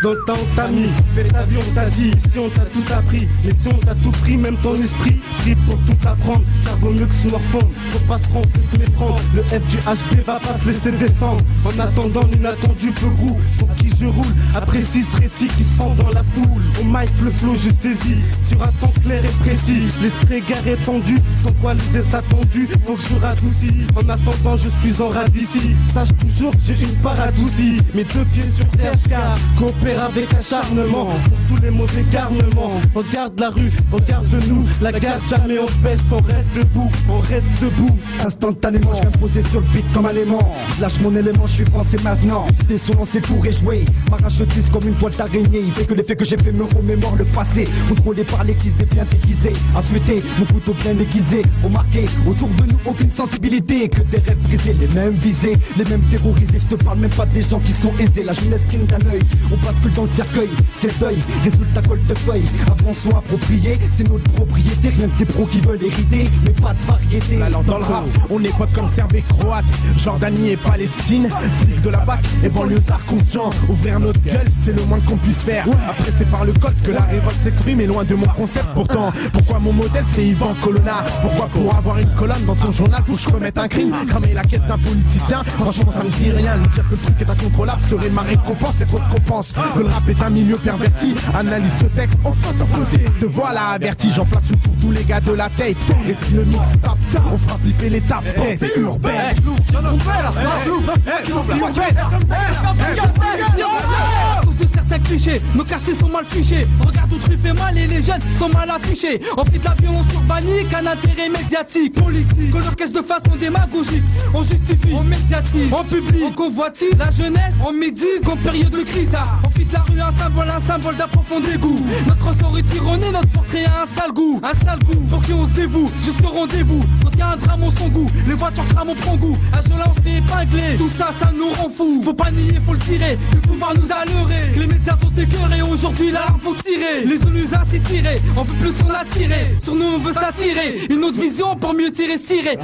Speaker 3: Dans le temps on t'a mis, fais ta vie on t'a dit. Si on t'a tout appris, mais si on t'a tout pris, même ton esprit pris pour tout apprendre. Car vaut mieux que se morfondre, faut pas se tromper, se méprendre. Le F du HP va pas se laisser descendre. En attendant l'inattendu peu gros, pour qui je roule. Après 6 récits qui sont dans la foule. Au mic le flow je saisis, sur un temps clair et précis. L'esprit égaré tendu, sans quoi les états tendus. Faut que je radoucis, en attendant je suis en radiccie. Sache toujours j'ai une paradoucie. Mes 2 pieds sur terre car coopère avec acharnement. Pour tous les mauvais garnements. Regarde la rue, regarde-nous. La garde jamais on baisse, on reste debout. On reste debout.
Speaker 4: Instantanément je viens me poser sur le beat comme un aimant. Je lâche mon élément, je suis français maintenant. Des sons lancés pour échouer. M'arrache je glisse comme une toile d'araignée. Il fait que l'effet que j'ai fait me remémore le passé. Contrôlé par l'église des biens déguisés. Affûté, mon couteau bien aiguisé. Remarqué, autour de nous aucune sensibilité. Que des rêves brisés, les mêmes visés, les mêmes terrorisés. Je te parle même pas des gens qui sont aisés. La jeunesse cligne d'un œil, on bascule dans le cercueil. C'est le deuil, résultat colle de feuilles. Avant sont appropriés, c'est notre propriété. Rien que des pros qui veulent hériter, mais pas de variété.
Speaker 11: Alors dans le rap, on est potes comme Serbie, Croate, Jordanie et Palestine. Flic de la BAC et banlieusards conscients. Ouvrir notre gueule, c'est le moins qu'on puisse faire. Après c'est par le code que la révolte s'exprime et loin de mon concept. Pourtant, pourquoi mon modèle c'est Yvan Colonna? Pourquoi pour avoir une colonne dans ton journal faut que je remette un crime? Cramer la caisse d'un politicien, franchement ça me dit rien. Lui dire que le truc est incontrôlable serait ma récompense. C'est trop qu'on pense que le rap est un milieu perverti. Analyse ce texte, enfin sans poser. Te voilà averti, j'en place une pour tous les gars de la tape. Et si le mix tape, on fera flipper les tapes. C'est urbain.
Speaker 6: À cause de certains clichés, nos quartiers sont mal fichés. Regarde où Truff fait mal et les jeunes sont mal affichés. On fait de la violence urbanique, un intérêt médiatique, politique, qu'on orchestre de façon démagogique. On justifie, on médiatise, on publie, on convoitise la jeunesse, on médise qu'en période de crise. On fait de la rue un symbole d'un profond dégoût. Notre sort est ironé, notre portrait a un sale goût. Pour qui on se dévoue, juste au rendez-vous. Quand y a un drame on son goût, les voitures crament, on prend goût. Un jeu là on se fait épingler, tout ça, ça nous rend fou. Faut pas nier, faut le tirer, le pouvoir nous a leurrés. Les médias sont écœurés, aujourd'hui l'alarme faut tirer. Les zones nous a s'y tirer, on veut plus on l'a tiré. Sur nous on veut s'attirer, une autre vision pour mieux tirer,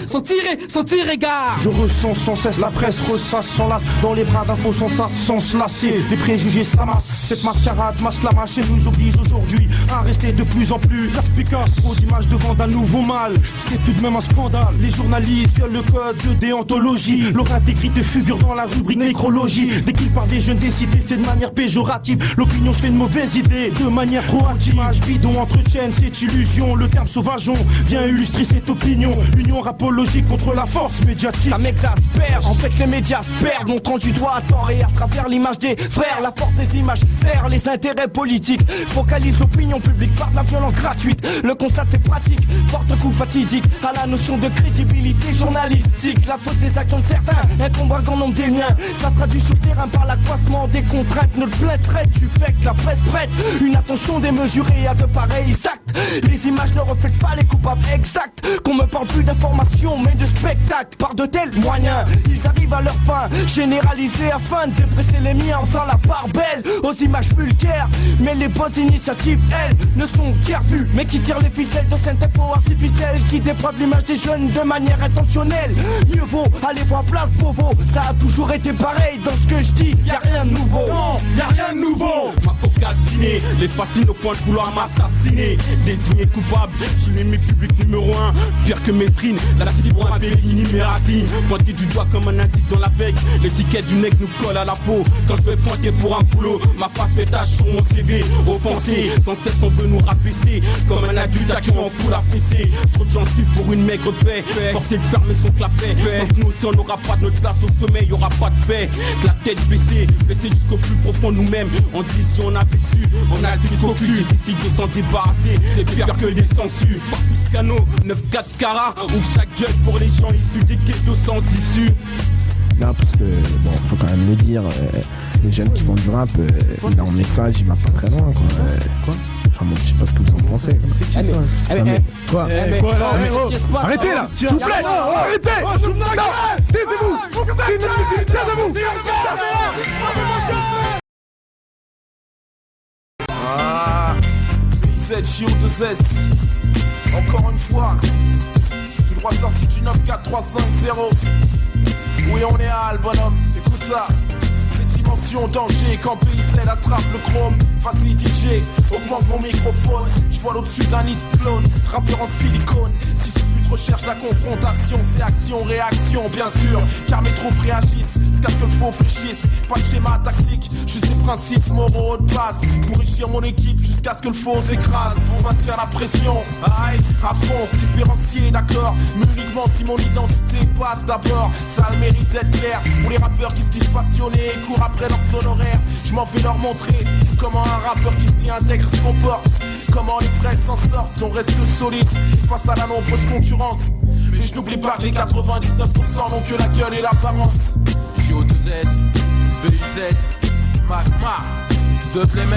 Speaker 6: sans tirer, gars.
Speaker 1: Je ressens sans cesse la presse, ressasse sans las. Dans les bras d'infos sans sas, sans se lasser. Les préjugés s'amassent, cette mascarade masse la mâche et nous oblige aujourd'hui à rester de plus en plus perspicace. Aux images devant d'un nouveau mal, c'est tout de même un scandale. Les journalistes violent le code de déontologie. Leur intégrité figure dans la rubrique nécrologie. Dès qu'ils parlent des jeunes des cités, c'est de manière péjorative. L'opinion se fait de mauvaises idées, de manière proactive. Images bidon entretiennent cette illusion. Le terme sauvageon vient illustrer cette opinion. Union rapologique contre la force médiatique.
Speaker 8: Ça m'exaspère, en fait les médias se perdent, montrant du doigt à tort et à travers l'image des frères. La force des images sert les intérêts politiques, focalise l'opinion publique par de la violence gratuite. Le constat c'est pratique, porte coup fatidique à la notion de crédibilité journalistique. La faute des actions de certains incombe un grand nombre des miens. Ça traduit sur le terrain par l'accroissement des contraintes. Notre plaie traite du fait que la presse prête une attention démesurée à de pareils actes. Les images ne reflètent pas les coupables exacts. Qu'on me parle plus d'informations mais de spectacles. Par de tels moyens, ils arrivent à leur fin généralisée afin de dépresser les miens en faisant la part belle aux images vulgaires. Mais les bonnes initiatives, elles, ne sont guère vues, mais qui tirent les ficelles de cette info artificielle, qui dépravent l'image des jeunes de manière intentionnelle. Mieux vaut aller voir Place Beauvau, ça a toujours été pareil dans ce que je dis, y'a rien de nouveau.
Speaker 11: Non, y'a rien de nouveau. M'a occasionné, les fascines au point de vouloir m'assassiner. Désigné coupable, je suis l'ennemi public numéro 1. Pire que Mesrine, la cible à Bellini, mes racines. Pointé du doigt comme un indice dans la veille. L'étiquette du nec nous colle à la peau. Quand je vais pointer pour un boulot, ma face fait tache sur mon CV. Offensé, sans cesse on veut nous rabaisser. Comme un adulte à qui on fout la fessée. Trop de gentils pour une maigre paix. Forcé de fermer son clapet. Donc nous aussi on n'aura pas de notre place au sommet, y'aura pas de paix. La tête baissée, baissée jusqu'au plus profond nous-mêmes. On dit si on avait su, on a le fisc au cul. Difficile de s'en débarrasser, c'est pire que des sangsues. Par Piscano, 9-4 carats, ouvre sa gueule pour les gens issus des ghettos sans issue.
Speaker 19: Non, parce que, bon, faut quand même le dire, les jeunes qui font du rap, leur message, il va pas très loin, quoi. Enfin, bon, je sais pas ce que vous en pensez. C'est qui ça? Quoi?
Speaker 11: Arrêtez là, s'il vous plaît. Arrêtez. Taisez-vous. C'est une inutile, taisez-vous.
Speaker 12: Ah, B7 Chio 2S. Encore une fois, tout droit sorti du 94350. Oui, on est à le bonhomme, écoute ça. C'est dimension danger, quand PICL attrape le chrome. Facile DJ, augmente mon microphone. Je vois au-dessus d'un nid de clone, rappeur en silicone. Si ce but recherche la confrontation, c'est action, réaction, bien sûr. Car mes troupes réagissent, jusqu'à ce que le faux fléchisse. Pas de schéma tactique, juste des principes moraux de base. Pour régir mon équipe, jusqu'à ce que le faux s'écrase. On maintient la pression, aïe, à fond, se différencier, d'accord. Mais uniquement si mon identité passe d'abord. Ça a le mérite d'être clair. Pour les rappeurs qui se disent passionnés, courent après leurs honoraires. Je m'en vais leur montrer comment un rappeur qui se dit intègre se comporte. Comment les vrais s'en sortent, on reste solide face à la nombreuse concurrence. Mais je n'oublie pas que les 99% n'ont que la gueule et l'apparence.
Speaker 18: Chio 2S, BZ,
Speaker 5: Magma, de Clément.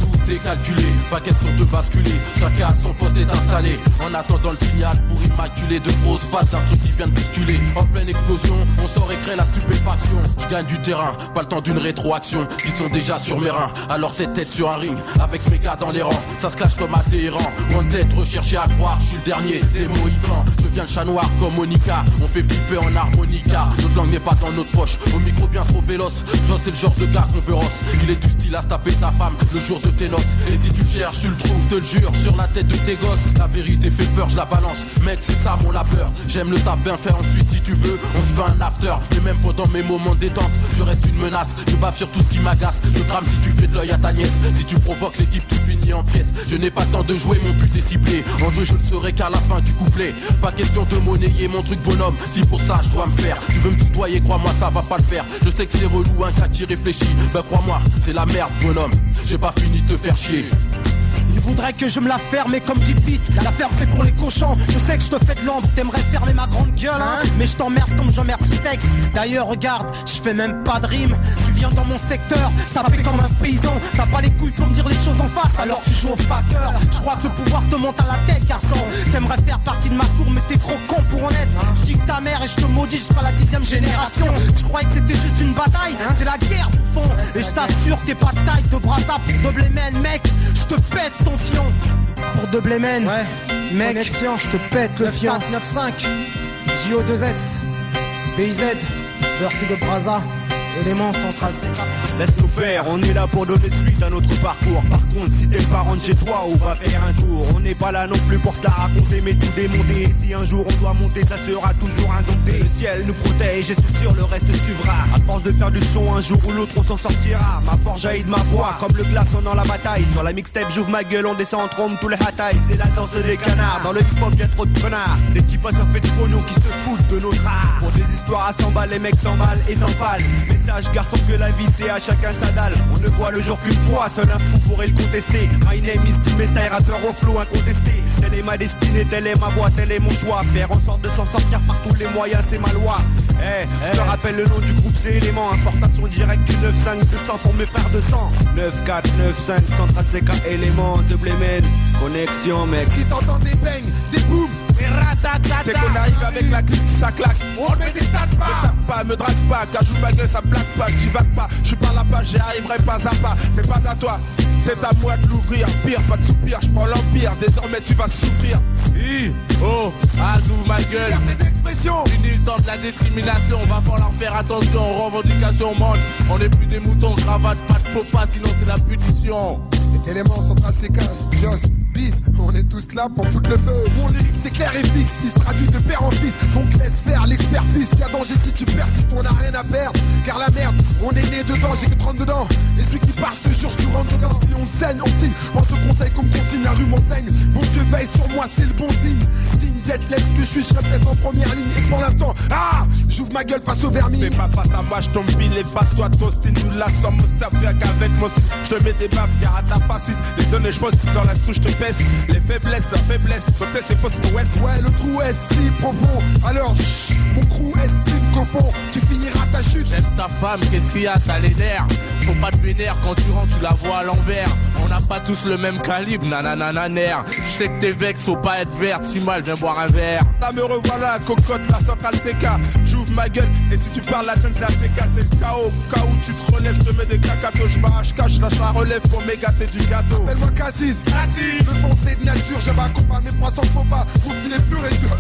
Speaker 5: Tout est calculé, pas question de basculer. Chacun a son poste est installé. En attendant le signal pour immaculer de grosses phases d'un truc qui vient de bousculer. En pleine explosion, on sort et crée la stupéfaction. Je gagne du terrain, pas le temps d'une rétroaction. Ils sont déjà sur mes reins, alors c'est tête sur un ring. Avec mes gars dans les rangs, ça se clash comme à Téhéran. On tête recherché à croire, je suis le dernier des Mohicans. Je viens le chat noir comme Monica. On fait flipper en harmonica. Notre langue n'est pas dans notre poche, au micro bien trop véloce. Joss c'est le genre de gars qu'on veut rosse. Il est du style à se taper ta femme le jour de tes noces. Et si tu le cherches, tu le trouves, te le jure, sur la tête de tes gosses. La vérité fait peur, je la balance. Mec, c'est ça mon labeur. J'aime le taf bien faire ensuite, si tu veux, on se fait un after. Mais même pendant mes moments de détente, je reste une menace. Je bave sur tout ce qui m'agace. Je crame si tu fais de l'œil à ta nièce. Si tu provoques l'équipe, tu finis en pièces. Je n'ai pas le temps de jouer, mon but est ciblé. En jeu, je le serai qu'à la fin du couplet. Pas question de monnayer mon truc bonhomme. Si pour ça, je dois me faire. Tu veux me tutoyer, crois-moi, ça va pas le faire. Je sais que c'est relou, un gars qui réfléchit. Ben crois-moi, c'est la merde, bonhomme. J'ai pas fini de te faire chier.
Speaker 8: Il voudrait que je me la ferme, mais comme dit Pete, la ferme fait pour les cochons. Je sais que je te fais de l'ombre, t'aimerais fermer ma grande gueule, hein. Mais je t'emmerde comme j'emmerde ce texte. D'ailleurs, regarde, je fais même pas de rime. Tu viens dans mon secteur, ça fait comme un paysan. T'as pas les couilles pour me dire les choses en face, alors tu joues au facteur. Je crois que le pouvoir te monte à la tête, garçon. T'aimerais faire partie de ma cour, mais t'es trop con pour en être. Je dis que ta mère et je te maudis jusqu'à la 10e génération. Je croyais que c'était juste une bataille, c'est la guerre, bouffon. Et je t'assure que t'es pas de taille de brasa pour de blémen, mec. Je te pète ton fion. Pour de Blémen, ouais, mec, connexion, je te pète le fion. 9-5, JO2S, BIZ, Bercy de Braza, élément central.
Speaker 12: Laisse-nous faire, on est là pour donner suite à notre parcours. Par contre, si t'es pas rentre chez toi, on va faire un tour. On n'est pas là non plus pour se la raconter, mais tout démonter. Et si un jour on doit monter, ça sera toujours indompté. Le ciel nous protège et c'est sûr, le reste suivra. À force de faire du son, un jour ou l'autre on s'en sortira. Ma force jaillit de ma voix, comme le glaçon dans la bataille. Sur la mixtape, j'ouvre ma gueule, on descend en trombe tous les hatailles. C'est la danse des canards, dans le hip-hop y'a trop de connards. Des petits passeurs faits de pognon qui se foutent de notre art. Pour des histoires à 100 balles, les mecs s'emballent et s'empalent. Message garçon que la vie c'est à chacun sa dalle. On ne voit le jour qu'une fois, seul un fou pourrait le contester. My name is Team Style, rappeur au flow incontesté. Telle est ma destinée, telle est ma voix, tel est mon choix. Faire en sorte de s'en sortir par tous les moyens, c'est ma loi. Je te rappelle le nom du groupe, c'est élément. Importation directe du 9-5 200 pour mes frères de sang. 9-4, 9-5, central CK, élément de Blémen. Connexion mec.
Speaker 21: Si t'entends des bangs, des booms,
Speaker 12: c'est qu'on arrive avec la clique, ça claque.
Speaker 21: On met des tas de pas.
Speaker 12: Me tape pas, me drague pas, cajoute ma gueule, ça blague pas, divague pas. Je suis pas là-bas, j'y arriverai pas à pas. C'est pas à toi, c'est à moi de l'ouvrir. Pire, pas de soupir, je prends l'empire. Désormais tu vas souffrir.
Speaker 5: J'ouvre ma gueule. Fini le temps de la discrimination. Va falloir faire attention aux revendications, monde. On n'est plus des moutons, cravate, pas de faux pas, sinon c'est la punition.
Speaker 21: Élément central C15, Joss, Bis, on est tous là pour foutre le feu. Mon lyrique c'est clair et fixe, il se traduit de père en fils. Donc laisse faire l'expert fils, y'a danger si tu persistes, on n'a rien à perdre. Car la merde, on est né dedans, j'ai que 30 dedans. Et celui qui part, je te jure, je te rentre dedans. Si on saigne, on signe, on te conseille comme consigne, la rue m'enseigne. Bon Dieu veille sur moi, c'est le bon signe. Digne d'être l'être que je suis, je serai peut-être en première ligne. Et pour l'instant, j'ouvre ma gueule face au vermis.
Speaker 12: Fais pas face à moi, je tombe pile et passe-toi ton style. Nous la somme, Mustapha qu'avec mon style. Je te mets des baffes, car à ta face suisse. Les données, je pose sur la souche, je te pèse. Les faiblesses, la faiblesse, donc c'est fausse pour West.
Speaker 21: Ouais, le trou est si profond. Alors, mon crew estime qu'au fond, tu finiras ta chute.
Speaker 5: J'aime ta femme, qu'est-ce qu'il y a, t'as les nerfs. Faut pas te vénère quand tu rentres, tu la vois à l'envers. On n'a pas tous le même calibre, nananananer. Je sais que t'es vex, faut pas être vert. Si mal, viens boire un verre.
Speaker 12: Là me revoilà, cocotte, la centrale CK. J'ouvre ma gueule, et si tu parles la jungle, la CK, c'est le chaos. Cas où tu te relèves, je te mets des cacatos. Je m'arrache, cache, lâche la relève pour méga, c'est du gâteau.
Speaker 21: Appelle-moi Cassis, le foncé de nature, je m'accompagne mes poissons faux pas. Mon style est pur et dur.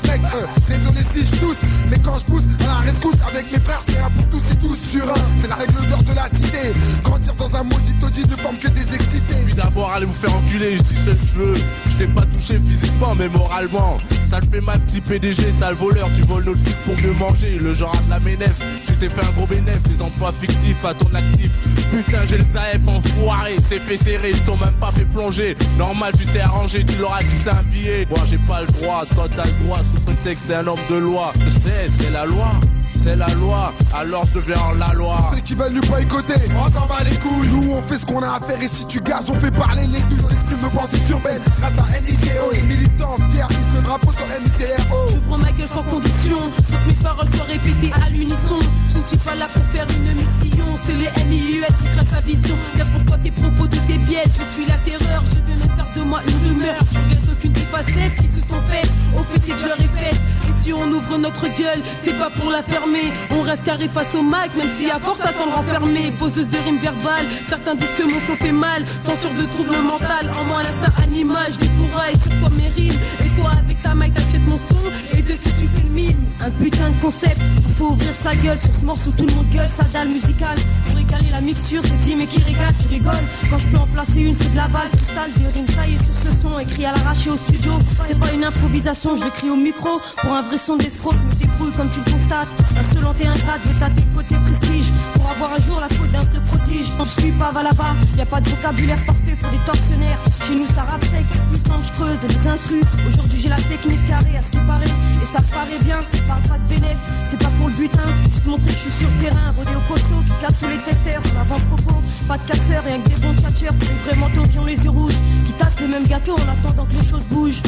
Speaker 21: Mec, désolé si je tousse, mais quand je pousse à la rescousse avec mes frères, c'est un pour tous et tous sur un. C'est la règle d'or de la cité. Grandir dans un maudit taudis ne forme que des excités.
Speaker 5: Puis d'abord, allez vous faire enculer, je dis ce que je veux. Je t'ai pas touché physiquement, mais moralement. Ça te fait mal, petit PDG, sale voleur. Tu voles notre fric pour mieux manger. Le genre de la ménef, tu t'es fait un gros bénéf. Les emplois fictifs à ton actif. Putain, j'ai le ZAF enfoiré. T'es fait serrer, ils t'ont même pas fait plonger. Normal, tu t'es arrangé, tu leur as glissé un billet. Moi, j'ai pas le droit, toi t'as le droit. Sous prétexte d'un homme de loi. Je sais, c'est la loi. C'est la loi, alors je deviens la loi.
Speaker 21: Ceux qui veulent nous boycotter, on s'en bat les couilles. Nous on fait ce qu'on a à faire et si tu gazes on fait parler les couilles. On exprime nos pensées urbaines grâce à NICO. Les militants fiers hissent le drapeau sur NICRO.
Speaker 15: Je prends ma gueule sans condition, faut que mes paroles soient répétées à l'unisson. ne suis pas là pour faire une mission. C'est les MIUS qui créent sa vision. Regarde pourquoi tes propos de débiètent. Je suis la terreur, je vais même faire de moi une rumeur. Je regrette aucune des facettes qui se sont faites. Au fait c'est que je leur ai fait. Et si on ouvre notre gueule, c'est pas pour la fermer. On reste carré face au mic, même si à force ça semble renfermer. Poseuse de rimes verbales, certains disent que mon son fait mal. Censure de troubles mental, en moi l'instinct animal. Je défouraille sur toi mes rimes. Et toi avec ta maille t'achètes mon son. Et dessus tu fais le mime.
Speaker 2: Un putain de concept, faut ouvrir sa gueule. Sur ce morceau tout le monde gueule, sa dalle musicale. Pour égaler la mixture, c'est dit mais qui régale, tu rigoles. Quand je peux en placer une, c'est de la balle. Cristal, des rimes taillées sur ce son. Écrit à l'arraché au studio. C'est pas une improvisation, je l'écris au micro. Pour un vrai son d'escroc, je me débrouille comme tu le constates. Insolente et ingrate, veut tâter le côté prestige. Pour avoir un jour la faute d'un vrai prodige. Je suis pas va là-bas, y a pas de vocabulaire parfait pour des tortionnaires. Chez nous ça rappe sec, plus le temps que je creuse les instrus. Aujourd'hui j'ai la technique carrée à ce qui paraît. Et ça paraît bien, je parle pas de bénéf, c'est pas pour le butin. Juste montrer que je suis sur le terrain, rodéo costaud qui casse tous les testeurs. En avant-propos, pas de casseurs, rien que des bons tchatcheurs. Pour les vrais manteaux qui ont les yeux rouges, qui tâtent les mêmes gâteaux en attendant que les choses bougent.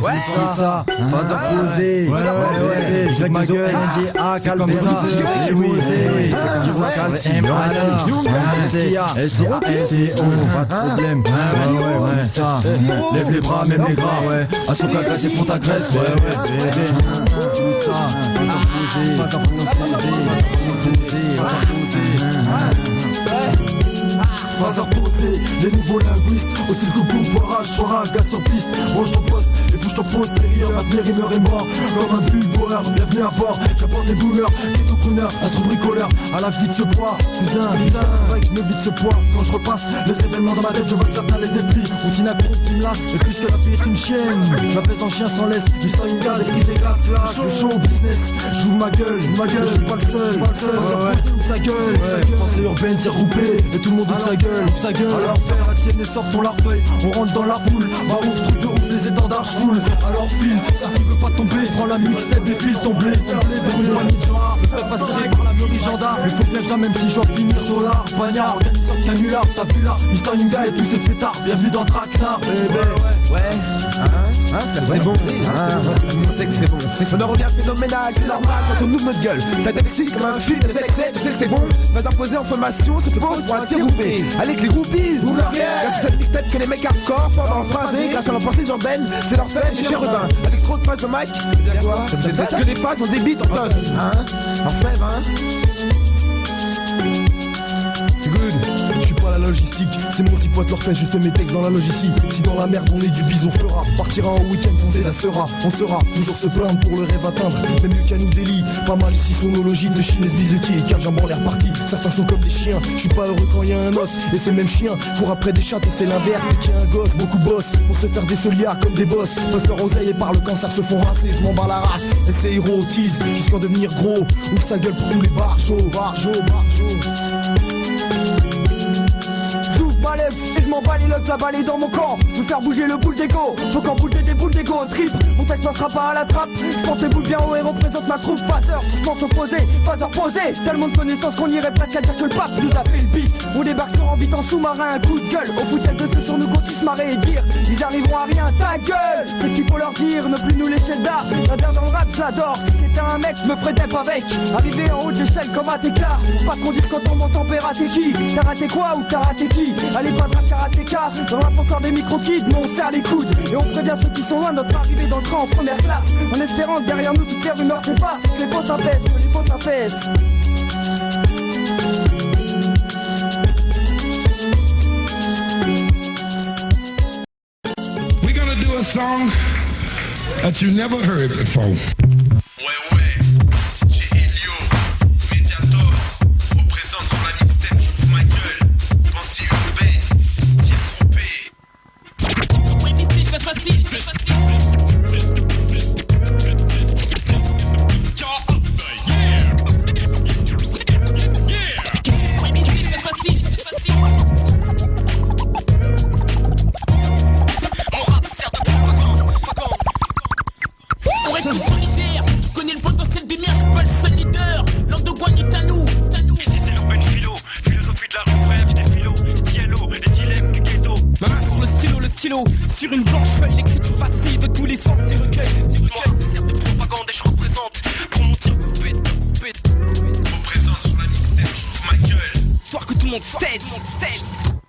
Speaker 4: Ouais, c'est ça, pas opposé. Je lève ma gueule, NDA, calme ça. Oui, S-C-A-L-T-O, pas de problème. Ouais, c'est ça. Lève les bras, même les gras, ouais. À son caca, c'est pour ta graisse, ouais. Tout ça, pas opposé, les nouveaux linguistes, aussi le couple au barrage, soir un gars sur piste, range ton poste, et bouge ton poste, derrière ma tenir, il meurt et mort, comme un bulldozer, bienvenue à bord, j'apporte des boomers, ghetto crooner, astro bricoleur, à la vie de ce poids, cousin, vrai que je me vide ce poids, quand je repasse, les événements dans ma tête, je vois que certains laissent des plis, routine à groupe qui me lasse, et puisque la vie est une chienne, je la pèse en chien sans laisse, du sang une garde, des crises et glaces, là, le show business, j'ouvre ma gueule, je suis pas le seul, ouvre sa gueule, pensée urbaine, tire groupée, et tout le monde ouvre sa gueule. Alors faire la tienne et sort ton larfeuille. On rentre dans la foule, ouf, truc de ouf, les étendards j'foule. Alors file, si tu veux pas tomber, prends la mixtape et file ton blé. Pour une poignée de genre, me faire passer par la mairie gendarme. Il faut bien que même si je dois finir dollar, bagnard, organisant canular, t'as vu là, Mr. Ninga et tous ces fêtards, bienvenue dans Traquenard, bébé.
Speaker 7: Ouais, c'est bon, c'est bon. On en revient phénoménal, c'est normal quand on ouvre notre gueule. Ça t'excite comme un film de sexe, tu sais que c'est bon. Vas imposer en formation, se pose pour un tir groupé. Avec les groupies, ouvre leur gueule. C'est cette mixtape que les mecs hardcore fort dans le phrasé. Grâce à leur pensée, j'en baigne, c'est leur fête, chez Rubin. Avec trop de phases de mic, bien quoi, que des phases on débite en tonnes. En fève,
Speaker 4: C'est good, je suis pas la logistique, c'est mon petit pote leur fait juste mes textes dans la logistique. Si dans la merde on est du bison fera, partira en week-end fonder la sera. On sera toujours se plaindre pour le rêve atteindre, même mieux qu'à nous Delhi. Pas mal ici sont nos logiques de Chine, bisetier et 4 jambes en l'air parti. Certains sont comme des chiens, je suis pas heureux quand y a un os. Et ces mêmes chiens courent après des chattes et c'est l'inverse. Dès qu'il y a un gosse, beaucoup bossent pour se faire des soliards comme des boss. Passent leur oseille et par le cancer se font rincer, je m'en bats la race. Et ces héros tease jusqu'en devenir gros. Ouvre sa gueule pour tous les barjots.
Speaker 8: Et je m'en bats les locks, la balle est dans mon camp. Je veux faire bouger le boule d'égo. Faut qu'en boule des boules d'égo on trip. Mon texte passera pas à la trappe. Je porte les boules bien haut et représente ma troupe. Phaseur, je pense opposé, phaseur posé. Tellement de connaissances qu'on irait presque à dire que le pape nous a fait le beat. On débarque sur orbite en sous-marin, un coup de gueule. Au foutel de ceux sur nous qu'on se marrer et dire ils arriveront à rien, ta gueule. C'est ce qu'il faut leur dire, ne plus nous lécher le dard. La dernière dans le rap, je l'adore. Si c'était un mec, je me ferais dep avec. Arriver en haut de l'échelle comme à t'écart. Pour pas qu'on dise quand on m'entend t'as raté qui. T'as raté quoi ou t'as raté qui? Allez pas de rap karatéka, dans le rap encore des micro-kids, mais on serre les coudes. Et on prévient ceux qui sont loin de notre arrivée dans le train en première classe. En espérant que derrière nous toutes les rumeurs s'effacent. Que les faux s'apaisent, que les faux s'affaissent.
Speaker 14: We're gonna do a song that you never heard before.
Speaker 2: stylo. Sur une blanche feuille, l'écriture passée de tous les sens. Ces recueils servent de propagande et je représente pour mon tir coupé.
Speaker 14: Représente sur la mixtape, j'ouvre ma gueule.
Speaker 2: Histoire que tout le monde stage.